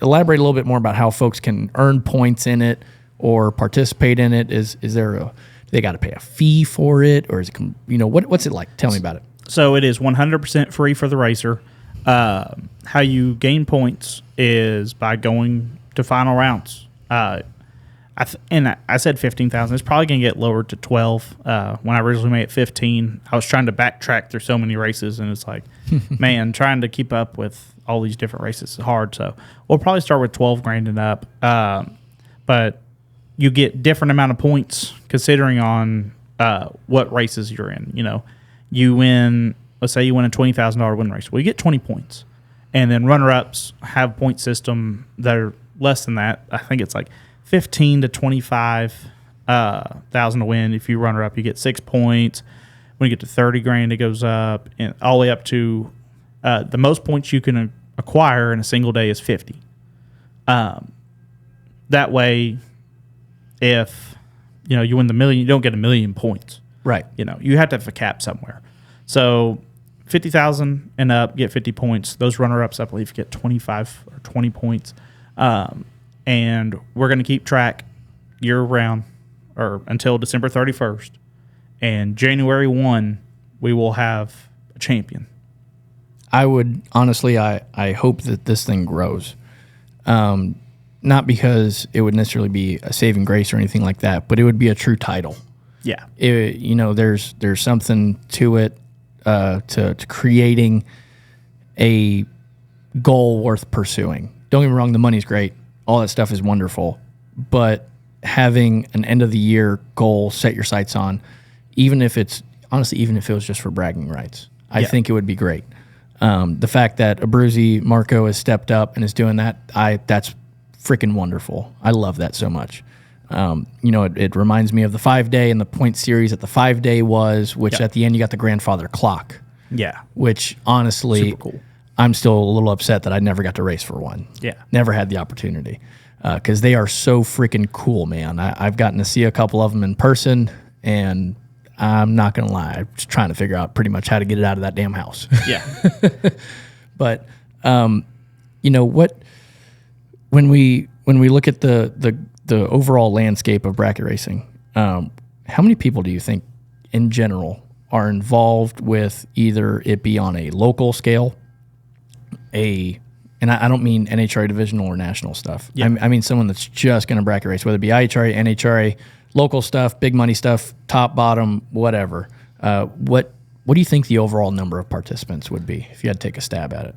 Elaborate a little bit more about how folks can earn points in it or participate in it. Is there they got to pay a fee for it, or is it, what's it like? Tell me about it. So it is 100% free for the racer. How you gain points is by going to final rounds. I said 15,000. It's probably going to get lowered to 12. When I originally made it 15, I was trying to backtrack through so many races, and it's like, man, trying to keep up with all these different races is hard. So we'll probably start with 12 grand and up. But you get different amount of points considering on what races you're in. You win. Let's say you win a $20,000 win race. Well, you get 20 points, and then runner-ups have a point system that are less than that. I think it's like 15 to 25 thousand to win. If you runner up, you get 6 points. When you get to 30 grand, it goes up, and all the way up to the most points you can acquire in a single day is 50. That way, if you win the million, you don't get 1 million points. Right. You have to have a cap somewhere. So 50,000 and up, get 50 points. Those runner-ups, I believe, get 25 or 20 points. And we're going to keep track year-round or until December 31st. And January 1, we will have a champion. I would, honestly, I hope that this thing grows. Not because it would necessarily be a saving grace or anything like that, but it would be a true title. Yeah. There's something to it, to creating a goal worth pursuing. Don't get me wrong, the money's great. All that stuff is wonderful. But having an end of the year goal, set your sights on, even if it was just for bragging rights, I think it would be great. The fact that Abruzzi Marco has stepped up and is doing that, that's freaking wonderful. I love that so much. It reminds me of the 5-day and the point series that the 5-day was, which at the end you got the grandfather clock. Yeah. Which honestly, super cool. I'm still a little upset that I never got to race for one. Yeah. Never had the opportunity. Because they are so freaking cool, man. I've gotten to see a couple of them in person, and I'm not going to lie. I'm just trying to figure out pretty much how to get it out of that damn house. Yeah. But, what, when we look at the overall landscape of bracket racing, how many people do you think in general are involved with either it be on a local scale, and I don't mean NHRA divisional or national stuff. Yeah. I mean someone that's just going to bracket race, whether it be IHRA, NHRA, local stuff, big money stuff, top, bottom, whatever. What do you think the overall number of participants would be if you had to take a stab at it?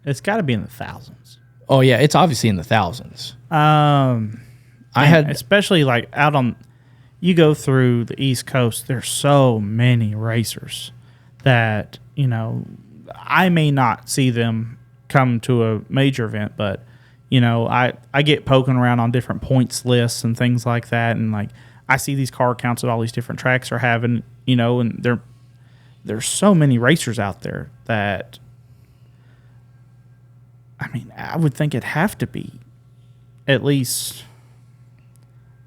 It's got to be in the thousands. Oh, yeah, it's obviously in the thousands. Especially like out on, you go through the East Coast, there's so many racers that, I may not see them come to a major event, but I get poking around on different points lists and things like that, and like I see these car counts that all these different tracks are having, and there's so many racers out there that I would think it'd have to be at least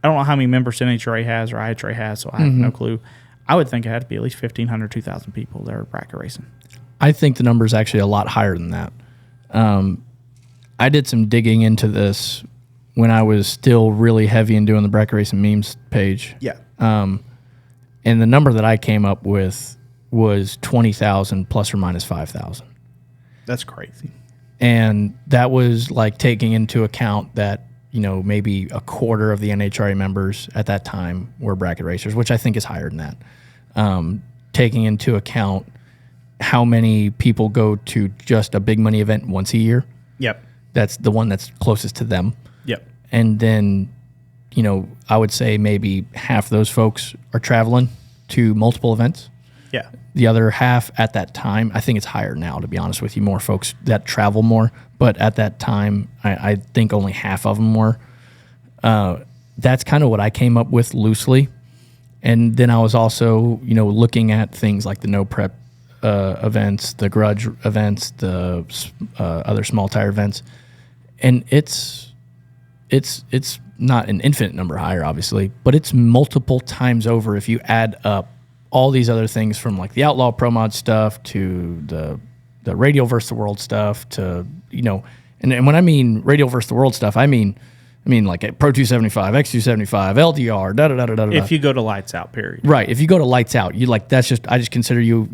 I don't know how many members NHRA has or IHRA has, so I have no clue. I would think it had to be at least 1,500, 2,000 people that are bracket racing. I think the number is actually a lot higher than that. I did some digging into this when I was still really heavy in doing the bracket racing memes page. Yeah. And the number that I came up with was 20,000 plus or minus 5,000. That's crazy. And that was like taking into account that, maybe a quarter of the NHRA members at that time were bracket racers, which I think is higher than that. Taking into account how many people go to just a big money event once a year. Yep. That's the one that's closest to them. Yep. And then, I would say maybe half those folks are traveling to multiple events. Yeah. The other half at that time, I think it's higher now, to be honest with you, more folks that travel more. But at that time, I think only half of them were. That's kind of what I came up with loosely. And then I was also, looking at things like the no prep events, the grudge events, the other small tire events. And it's not an infinite number higher, obviously, but it's multiple times over if you add up all these other things, from like the Outlaw Pro Mod stuff to the Radial versus the World stuff to, and when I mean Radial versus the World stuff, I mean like Pro 275, X275, LDR, da-da-da-da-da. If you go to lights out, period. Right. If you go to lights out, I just consider you,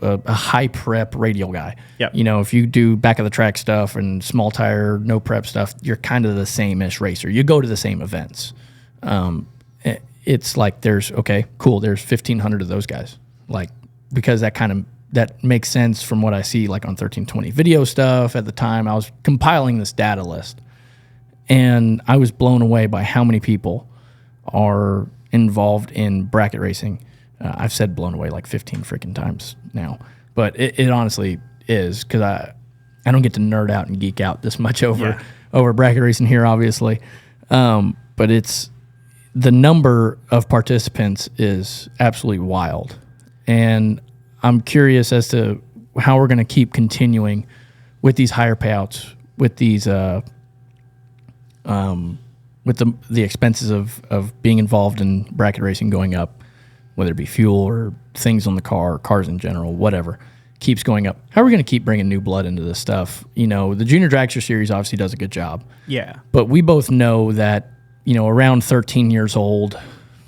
a high prep radial guy. Yep. If you do back of the track stuff and small tire, no prep stuff, you're kind of the same-ish racer. You go to the same events. It's like there's 1,500 of those guys. Like, because that makes sense from what I see, like on 1320 video stuff at the time. I was compiling this data list. And I was blown away by how many people are involved in bracket racing. I've said blown away like 15 freaking times now. But it honestly is, because I don't get to nerd out and geek out this much over bracket racing here, obviously. But it's the number of participants is absolutely wild. And I'm curious as to how we're going to keep continuing with these higher payouts, with these with the expenses of being involved in bracket racing going up, whether it be fuel or things on the cars in general, whatever, keeps going up. How are we going to keep bringing new blood into this stuff? The Junior Dragster Series obviously does a good job. Yeah. But we both know that, around 13 years old,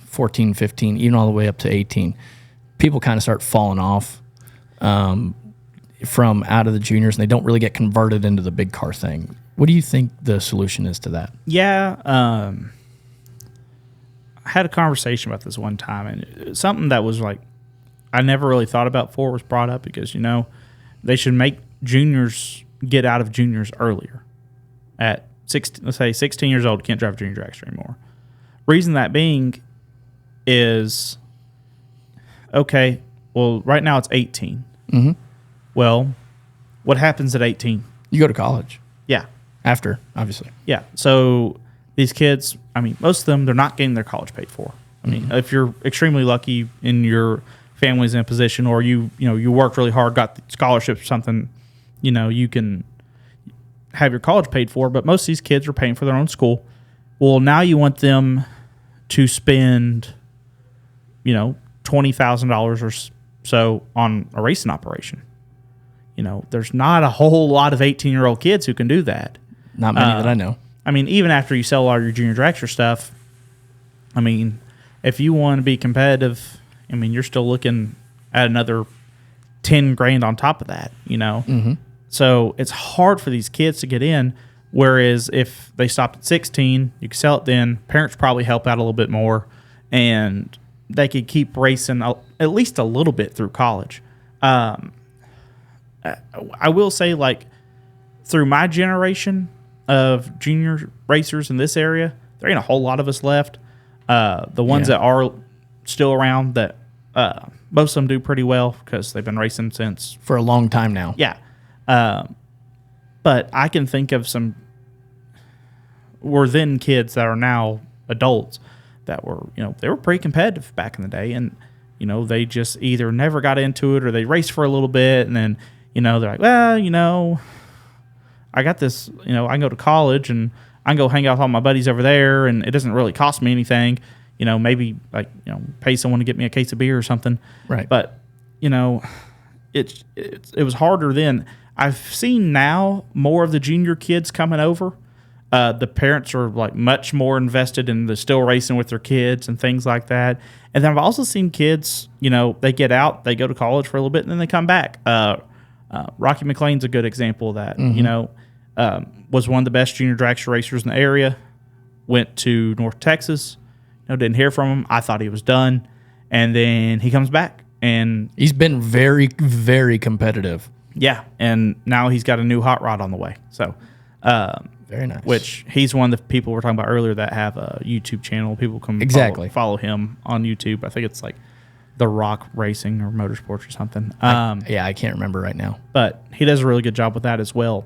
14, 15, even all the way up to 18, people kind of start falling off from out of the juniors, and they don't really get converted into the big car thing. What do you think the solution is to that? Yeah, I had a conversation about this one time, and something that was like I never really thought about before was brought up, because they should make juniors get out of juniors earlier. At 16, let's say 16 years old, can't drive a junior dragster anymore. Reason that being is, okay, well, right now it's 18. Mm-hmm. Well, what happens at 18? You go to college. Yeah. After, obviously. Yeah. So these kids, most of them, they're not getting their college paid for. If you're extremely lucky and your family's in a position, or you worked really hard, got scholarships or something, you can have your college paid for. But most of these kids are paying for their own school. Well, now you want them to spend, $20,000 or so on a racing operation. There's not a whole lot of 18-year-old kids who can do that. Not many that I know. Even after you sell all your junior dragster stuff, if you want to be competitive, you're still looking at another 10 grand on top of that, Mm-hmm. So it's hard for these kids to get in. Whereas if they stopped at 16, you could sell it then. Parents probably help out a little bit more, and they could keep racing at least a little bit through college. I will say, like, through my generation of junior racers in this area, there ain't a whole lot of us left. The ones that are still around, that most of them do pretty well because they've been racing since for a long time now. Yeah. But I can think of some were then kids that are now adults that were, they were pretty competitive back in the day, and they just either never got into it or they raced for a little bit, and then they're like, well, I got this, I can go to college and I can go hang out with all my buddies over there, and it doesn't really cost me anything. Maybe pay someone to get me a case of beer or something. Right. But it was harder then. I've seen now more of the junior kids coming over. The parents are like much more invested in the still racing with their kids and things like that. And then I've also seen kids, they get out, they go to college for a little bit, and then they come back. Rocky McLean's a good example of that. Was one of the best junior dragster racers in the area. Went to North Texas. Didn't hear from him. I thought he was done, and then he comes back, and he's been very, very competitive. Yeah, and now he's got a new hot rod on the way. So, very nice. Which he's one of the people we were talking about earlier that have a YouTube channel. People come follow him on YouTube. I think it's like The Rock Racing or Motorsports or something. I can't remember right now. But he does a really good job with that as well.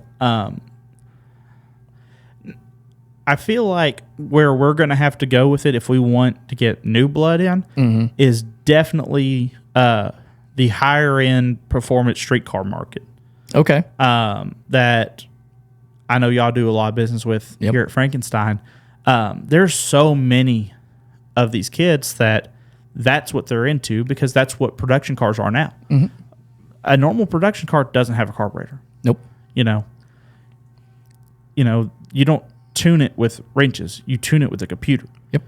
I feel like where we're going to have to go with it if we want to get new blood in is definitely the higher end performance streetcar market. Okay. That I know y'all do a lot of business with here at Frankenstein. There's so many of these kids that's what they're into because that's what production cars are now. Mm-hmm. A normal production car doesn't have a carburetor. Nope. You don't tune it with wrenches. You tune it with a computer. Yep.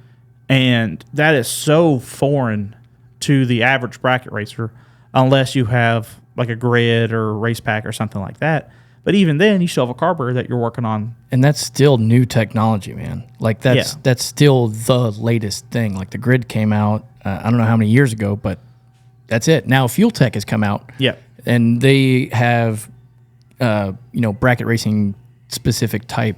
And that is so foreign to the average bracket racer unless you have like a grid or a race pack or something like that. But even then, you still have a carburetor that you're working on. And that's still new technology, man. Like that's still the latest thing. Like the grid came out, I don't know how many years ago, but that's it. Now Fuel Tech has come out. Yeah. And they have, bracket racing specific type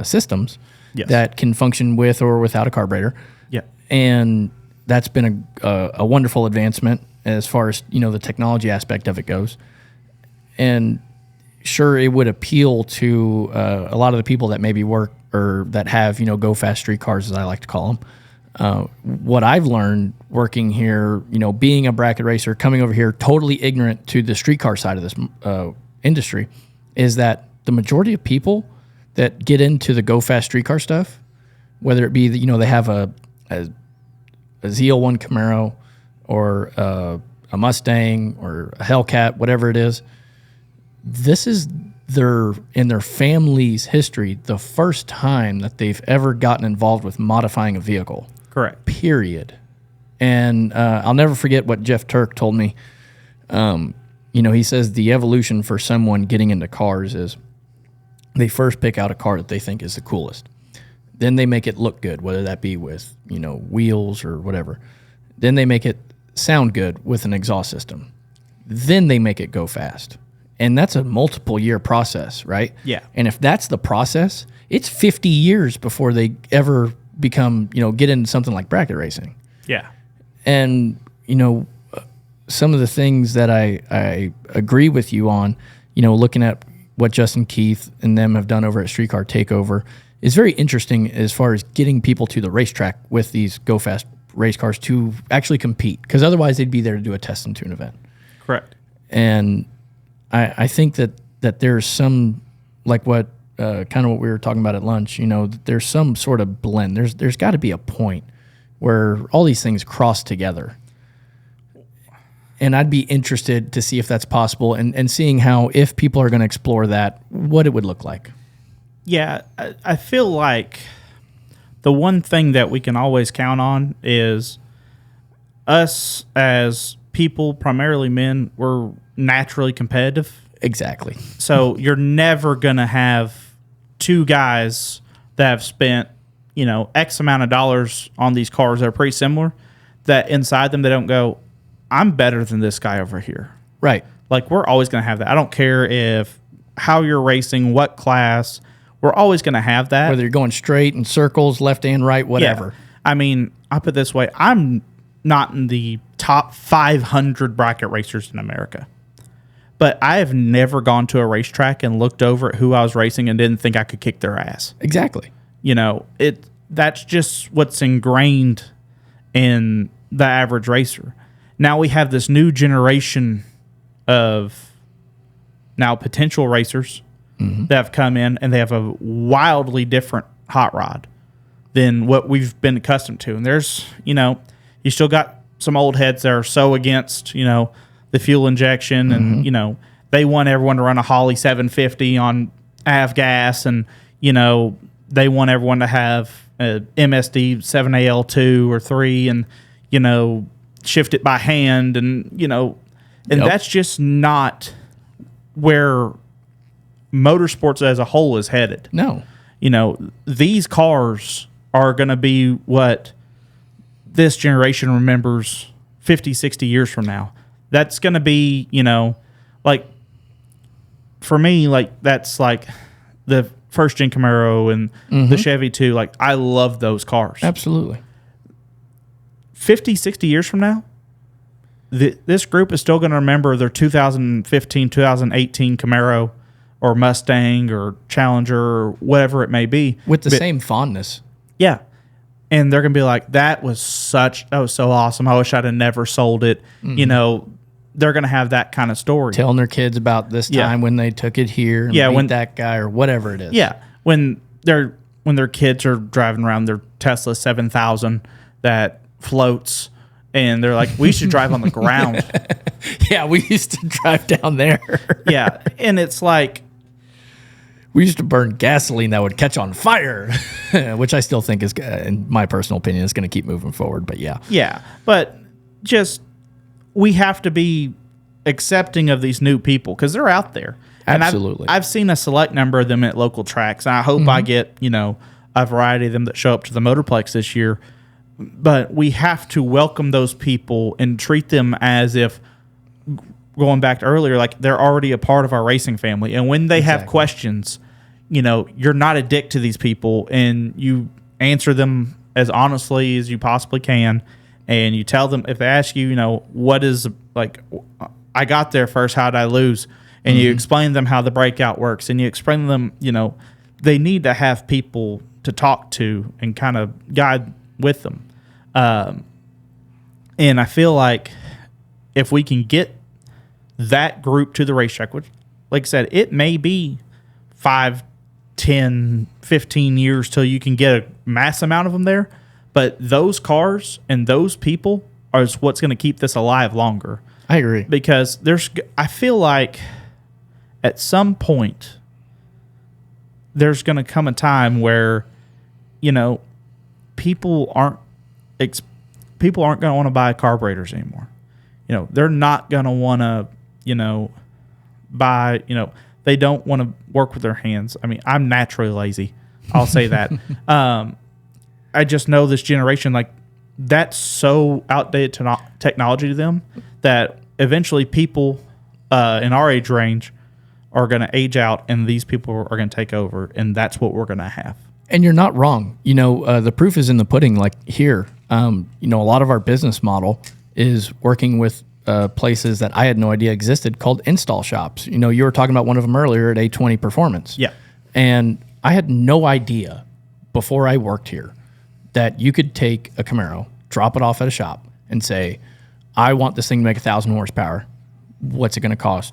systems that can function with or without a carburetor. Yeah. And that's been a wonderful advancement as far as, the technology aspect of it goes. And sure, it would appeal to a lot of the people that maybe work or that have, go fast street cars, as I like to call them. What I've learned working here, being a bracket racer, coming over here totally ignorant to the streetcar side of this industry, is that the majority of people that get into the go fast streetcar stuff, whether it be that they have a ZL1 Camaro or a Mustang or a Hellcat, whatever it is, this is in their family's history the first time that they've ever gotten involved with modifying a vehicle. Correct. Period. And I'll never forget what Jeff Turk told me. He says the evolution for someone getting into cars is they first pick out a car that they think is the coolest. Then they make it look good, whether that be with, wheels or whatever. Then they make it sound good with an exhaust system. Then they make it go fast. And that's a multiple year process, right? Yeah. And if that's the process, it's 50 years before they ever become, get into something like bracket racing. Yeah. And, some of the things that I agree with you on, looking at what Justin Keith and them have done over at Streetcar Takeover is very interesting as far as getting people to the racetrack with these go fast race cars to actually compete. Because otherwise they'd be there to do a test and tune event. Correct. And I think that there's some, like what kind of what we were talking about at lunch, there's some sort of blend. There's got to be a point where all these things cross together. And I'd be interested to see if that's possible and seeing how, if people are going to explore that, what it would look like. Yeah, I feel like the one thing that we can always count on is us as people, primarily men, we're naturally competitive. Exactly. So you're never going to have two guys that have spent, X amount of dollars on these cars that are pretty similar, that inside them they don't go, I'm better than this guy over here. Right. Like, we're always going to have that. I don't care how you're racing, what class, we're always going to have that. Whether you're going straight in circles, left and right, whatever. Yeah. I mean, I put it this way, I'm not in the top 500 bracket racers in America. But I have never gone to a racetrack and looked over at who I was racing and didn't think I could kick their ass. Exactly. That's just what's ingrained in the average racer. Now we have this new generation of now potential racers that have come in, and they have a wildly different hot rod than what we've been accustomed to. And there's, you still got some old heads that are so against, the fuel injection and, they want everyone to run a Holley 750 on av gas and, they want everyone to have a MSD 7AL2 or 3 and, shift it by hand and, that's just not where motorsports as a whole is headed. No. These cars are going to be what this generation remembers 50, 60 years from now. That's going to be, like, for me, like, that's like the first gen Camaro and the Chevy too. Like, I love those cars. Absolutely. 50, 60 years from now, this group is still going to remember their 2015, 2018 Camaro or Mustang or Challenger or whatever it may be. With the same fondness. Yeah. And they're going to be like, that was so awesome. I wish I'd have never sold it. They're going to have that kind of story. Telling their kids about this time when they took it here and beat that guy or whatever it is. Yeah. When their kids are driving around their Tesla 7000 that floats and they're like, we should drive on the ground. Yeah, we used to drive down there. Yeah. And it's like, we used to burn gasoline that would catch on fire, which I still think is, in my personal opinion, is going to keep moving forward. But yeah. Yeah. But just, we have to be accepting of these new people because they're out there. Absolutely. And I've seen a select number of them at local tracks. And I hope I get, a variety of them that show up to the Motorplex this year. But we have to welcome those people and treat them as if, going back to earlier, like they're already a part of our racing family. And when they have questions, you're not a dick to these people and you answer them as honestly as you possibly can. And you tell them, if they ask you, what is, like, I got there first, how did I lose? And you explain to them how the breakout works. And you explain to them, they need to have people to talk to and kind of guide with them. And I feel like if we can get that group to the racetrack, which, like I said, it may be 5, 10, 15 years till you can get a mass amount of them there. But those cars and those people are what's going to keep this alive longer. I agree. Because I feel like at some point there's going to come a time where, people aren't going to want to buy carburetors anymore. They're not going to want to, buy, they don't want to work with their hands. I mean, I'm naturally lazy. I'll say that. I just know this generation, like, that's so outdated technology to them that eventually people in our age range are going to age out and these people are going to take over, and that's what we're going to have. And you're not wrong. The proof is in the pudding. Like here, a lot of our business model is working with places that I had no idea existed called install shops. You were talking about one of them earlier at A20 Performance. Yeah. And I had no idea before I worked here that you could take a Camaro, drop it off at a shop, and say, I want this thing to make 1,000 horsepower. What's it going to cost?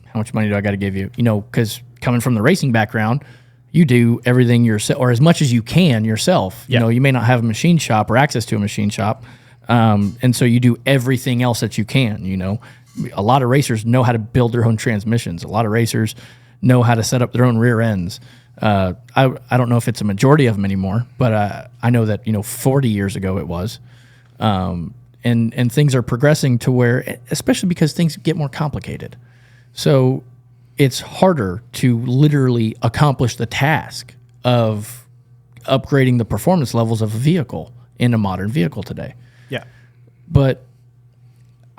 How much money do I got to give you? Because coming from the racing background, you do everything yourself, or as much as you can yourself. Yeah. You may not have a machine shop or access to a machine shop, and so you do everything else that you can. A lot of racers know how to build their own transmissions. A lot of racers know how to set up their own rear ends. I don't know if it's a majority of them anymore, but I know that 40 years ago it was, and things are progressing to where, especially because things get more complicated, so it's harder to literally accomplish the task of upgrading the performance levels of a vehicle in a modern vehicle today. Yeah, but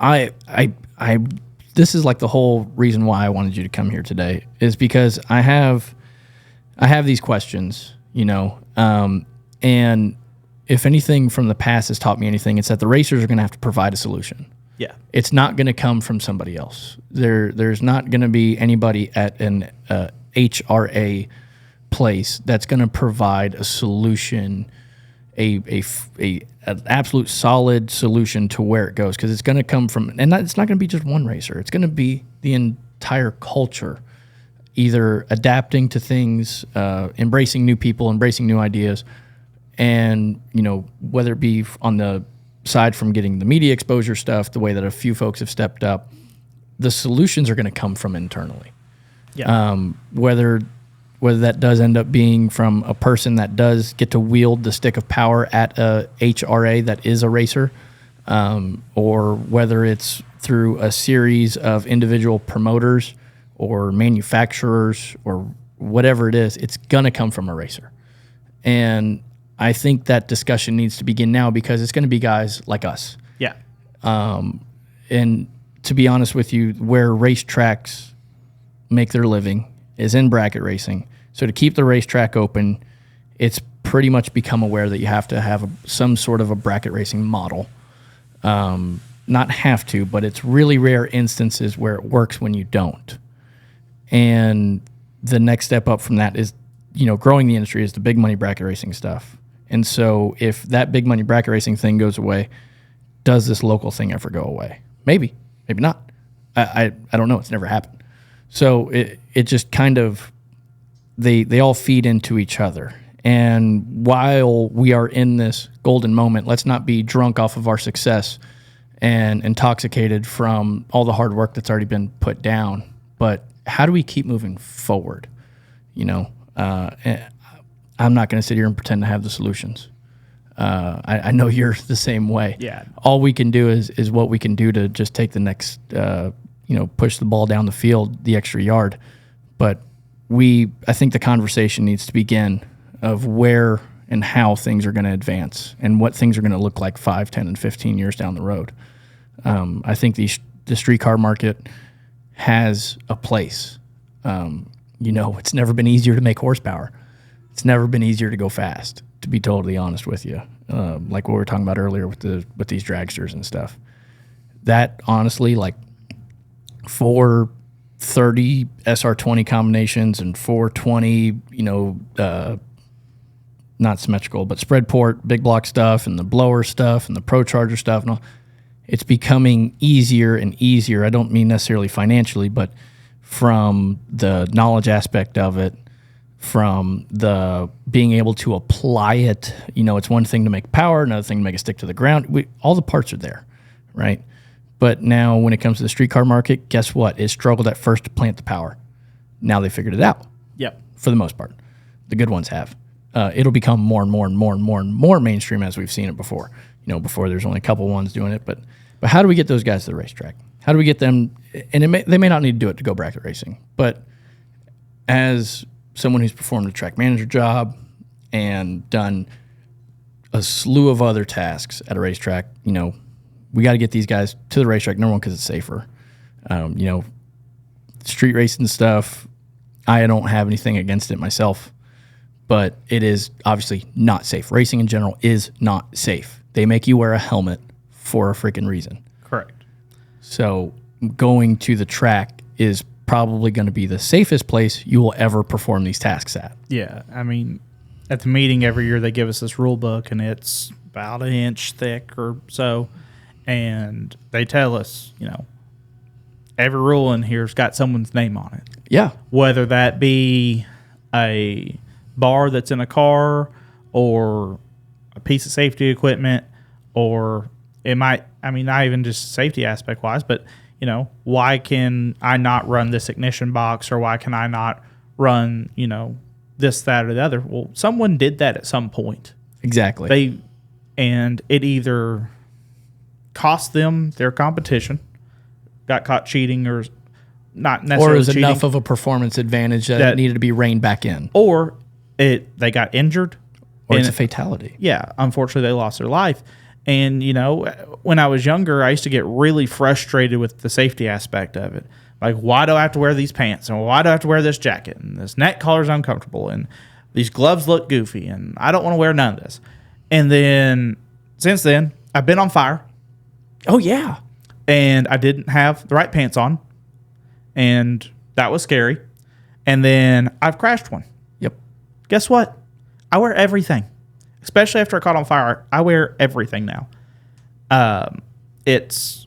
I this is like the whole reason why I wanted you to come here today is because I have these questions, and if anything from the past has taught me anything, it's that the racers are going to have to provide a solution. Yeah. It's not going to come from somebody else. There's not going to be anybody at an HRA place that's going to provide a solution, an absolute solid solution to where it goes, because it's going to come from, and it's not going to be just one racer. It's going to be the entire culture either adapting to things, embracing new people, embracing new ideas, and whether it be on the side from getting the media exposure stuff, the way that a few folks have stepped up, the solutions are going to come from internally. Yeah. Whether that does end up being from a person that does get to wield the stick of power at a HRA that is a racer, or whether it's through a series of individual promoters or manufacturers or whatever it is, it's going to come from a racer. And I think that discussion needs to begin now, because it's going to be guys like us. Yeah. And to be honest with you, where racetracks make their living is in bracket racing. So to keep the racetrack open, it's pretty much become aware that you have to have some sort of a bracket racing model. Not have to, but it's really rare instances where it works when you don't. And the next step up from that is, growing the industry is the big money bracket racing stuff. And so if that big money bracket racing thing goes away, does this local thing ever go away? Maybe, maybe not. I don't know. It's never happened. So it just kind of, they all feed into each other. And while we are in this golden moment, let's not be drunk off of our success and intoxicated from all the hard work that's already been put down. But how do we keep moving forward? I'm not going to sit here and pretend to have the solutions. I know you're the same way. Yeah. All we can do is what we can do to just take the next, push the ball down the field, the extra yard. But I think the conversation needs to begin of where and how things are going to advance and what things are going to look like 5, 10, and 15 years down the road. I think the streetcar market has a place. It's never been easier to make horsepower. It's never been easier to go fast, to be totally honest with you. Like what we were talking about earlier with these dragsters and stuff. That honestly, like 430 SR20 combinations and 420, not symmetrical, but spread port, big block stuff, and the blower stuff, and the Pro Charger stuff, and all. It's becoming easier and easier. I don't mean necessarily financially, but from the knowledge aspect of it, from the being able to apply it. It's one thing to make power, another thing to make it stick to the ground. All the parts are there, right? But now when it comes to the streetcar market, guess what? It struggled at first to plant the power. Now they figured it out. Yep. For the most part. The good ones have. It'll become more and more and more and more and more mainstream as we've seen it before. Before there's only a couple ones doing it. But how do we get those guys to the racetrack? How do we get them? And they may not need to do it to go bracket racing. But as someone who's performed a track manager job and done a slew of other tasks at a racetrack, we got to get these guys to the racetrack, number one, because it's safer. Street racing stuff, I don't have anything against it myself, but it is obviously not safe. Racing in general is not safe. They make you wear a helmet for a freaking reason. Correct. So going to the track is probably going to be the safest place you will ever perform these tasks at. Yeah. I mean, at the meeting every year, they give us this rule book, and it's about an inch thick or so. And they tell us, every rule in here's got someone's name on it. Yeah. Whether that be a bar that's in a car or a piece of safety equipment, or it might, not even just safety aspect wise, but, why can I not run this ignition box, or why can I not run, this, that, or the other? Well, someone did that at some point. Exactly. And it either cost them their competition, got caught cheating, or not necessarily or is cheating, enough of a performance advantage that it needed to be reined back in, or they got injured, or it's a fatality. Yeah, unfortunately, they lost their life. And when I was younger, I used to get really frustrated with the safety aspect of it. Like, why do I have to wear these pants, and why do I have to wear this jacket, and this neck collar's uncomfortable, and these gloves look goofy, and I don't want to wear none of this. And then since then, I've been on fire. Oh yeah. And I didn't have the right pants on, and that was scary. And then I've crashed one. Yep. Guess what? I wear everything, especially after I caught on fire. I wear everything now. It's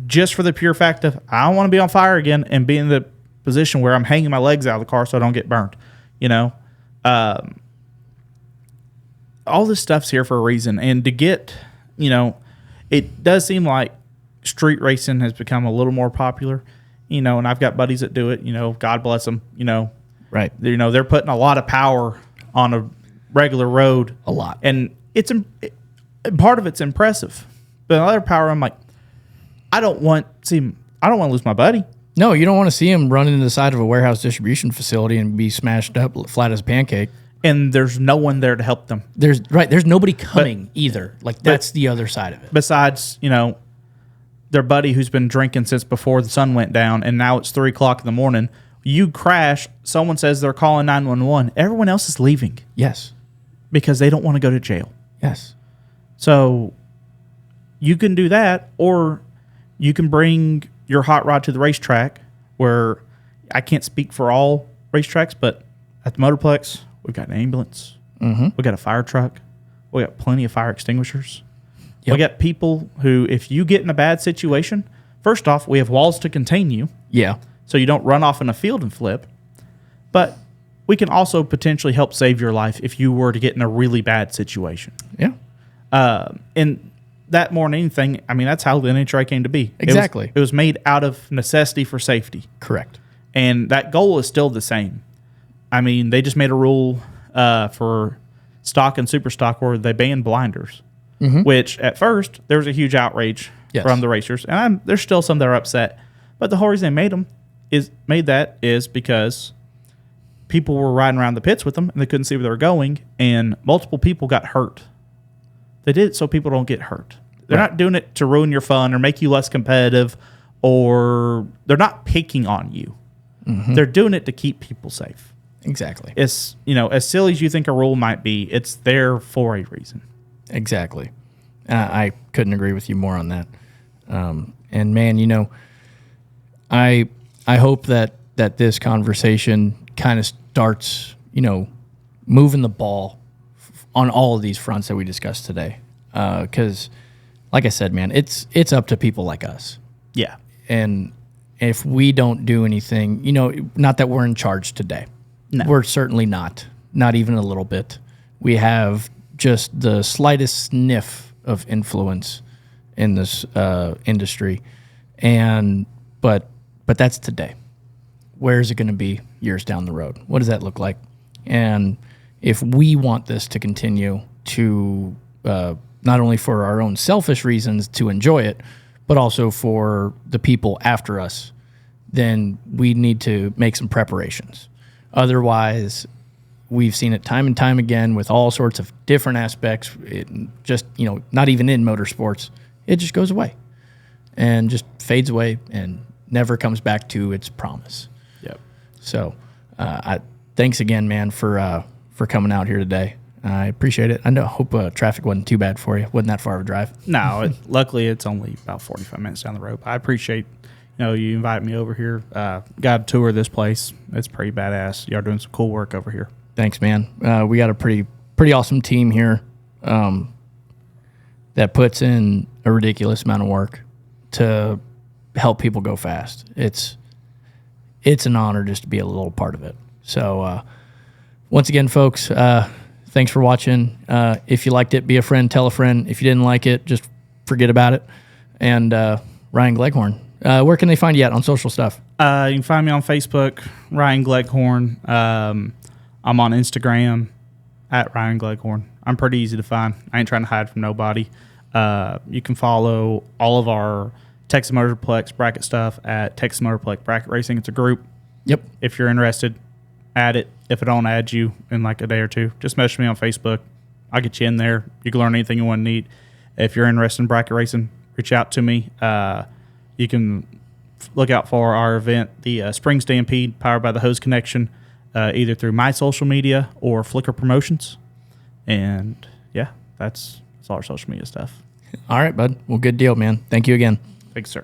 just for the pure fact of I don't want to be on fire again and be in the position where I'm hanging my legs out of the car so I don't get burnt. You know, all this stuff's here for a reason. And to get, you know, it does seem like street racing has become a little more popular, you know, and I've got buddies that do it, you know, God bless them, you know. Right. You know, they're putting a lot of power on a regular road. A lot. And part of it's impressive. But another power, I'm like, I don't want to lose my buddy. No, you don't want to see him run into the side of a warehouse distribution facility and be smashed up flat as a pancake. And there's no one there to help them. There's nobody coming either. Like, that's the other side of it. Besides, you know, their buddy who's been drinking since before the sun went down, and now it's 3 o'clock in the morning. You crash, someone says they're calling 911. Everyone else is leaving. Yes. Because they don't want to go to jail. Yes. So you can do that, or you can bring your hot rod to the racetrack, where I can't speak for all racetracks, but at the Motorplex, we've got an ambulance. Mm-hmm. We got a fire truck. We got plenty of fire extinguishers. Yep. We got people who, if you get in a bad situation, first off, we have walls to contain you. Yeah. So you don't run off in a field and flip. But we can also potentially help save your life if you were to get in a really bad situation. Yeah. And that more than anything, I mean, that's how the NHRA came to be. Exactly. It was made out of necessity for safety. Correct. And that goal is still the same. I mean, they just made a rule for stock and super stock where they banned blinders, which at first there was a huge outrage from the racers. And there's still some that are upset. But the whole reason they made that is because people were riding around the pits with them and they couldn't see where they were going, and multiple people got hurt. They did it so people don't get hurt. They're not doing it to ruin your fun or make you less competitive, or they're not picking on you. Mm-hmm. They're doing it to keep people safe. Exactly. It's, you know, as silly as you think a rule might be, it's there for a reason. Exactly. I couldn't agree with you more on that. And man, you know, I hope that this conversation kind of starts, you know, moving the ball on all of these fronts that we discussed today. Because, like I said, man, it's up to people like us. Yeah. And if we don't do anything, you know, not that we're in charge today. No. We're certainly not even a little bit. We have just the slightest sniff of influence in this industry. But that's today. Where is it going to be years down the road? What does that look like? And if we want this to continue to not only for our own selfish reasons to enjoy it, but also for the people after us, then we need to make some preparations. Otherwise, we've seen it time and time again with all sorts of different aspects. It just, you know, not even in motorsports, it just goes away and just fades away and never comes back to its promise. Yep. So, thanks again, man, for coming out here today. I appreciate it. I hope traffic wasn't too bad for you. Wasn't that far of a drive? No, luckily it's only about 45 minutes down the road. I appreciate, you know, you invite me over here. Got a tour of this place. It's pretty badass. Y'all doing some cool work over here. Thanks, man. We got a pretty awesome team here that puts in a ridiculous amount of work to help people go fast. It's an honor just to be a little part of it. So once again, folks, thanks for watching. If you liked it, be a friend, tell a friend. If you didn't like it, just forget about it. And Ryan Gleghorn, where can they find you at on social stuff? You can find me on Facebook, Ryan Gleghorn. I'm on Instagram at Ryan Gleghorn. I'm pretty easy to find. I ain't trying to hide from nobody. You can follow all of our Texas Motorplex bracket stuff at Texas Motorplex Bracket Racing. It's a group. Yep. If you're interested, add it. If it don't add you in like a day or two, just message me on Facebook. I'll get you in there. You can learn anything you want to need. If you're interested in bracket racing, reach out to me. You can look out for our event, the Spring Stampede, powered by the Hose Connection, either through my social media or Flickr Promotions. And yeah, that's all our social media stuff. All right, bud. Well, good deal, man. Thank you again. Thanks, sir.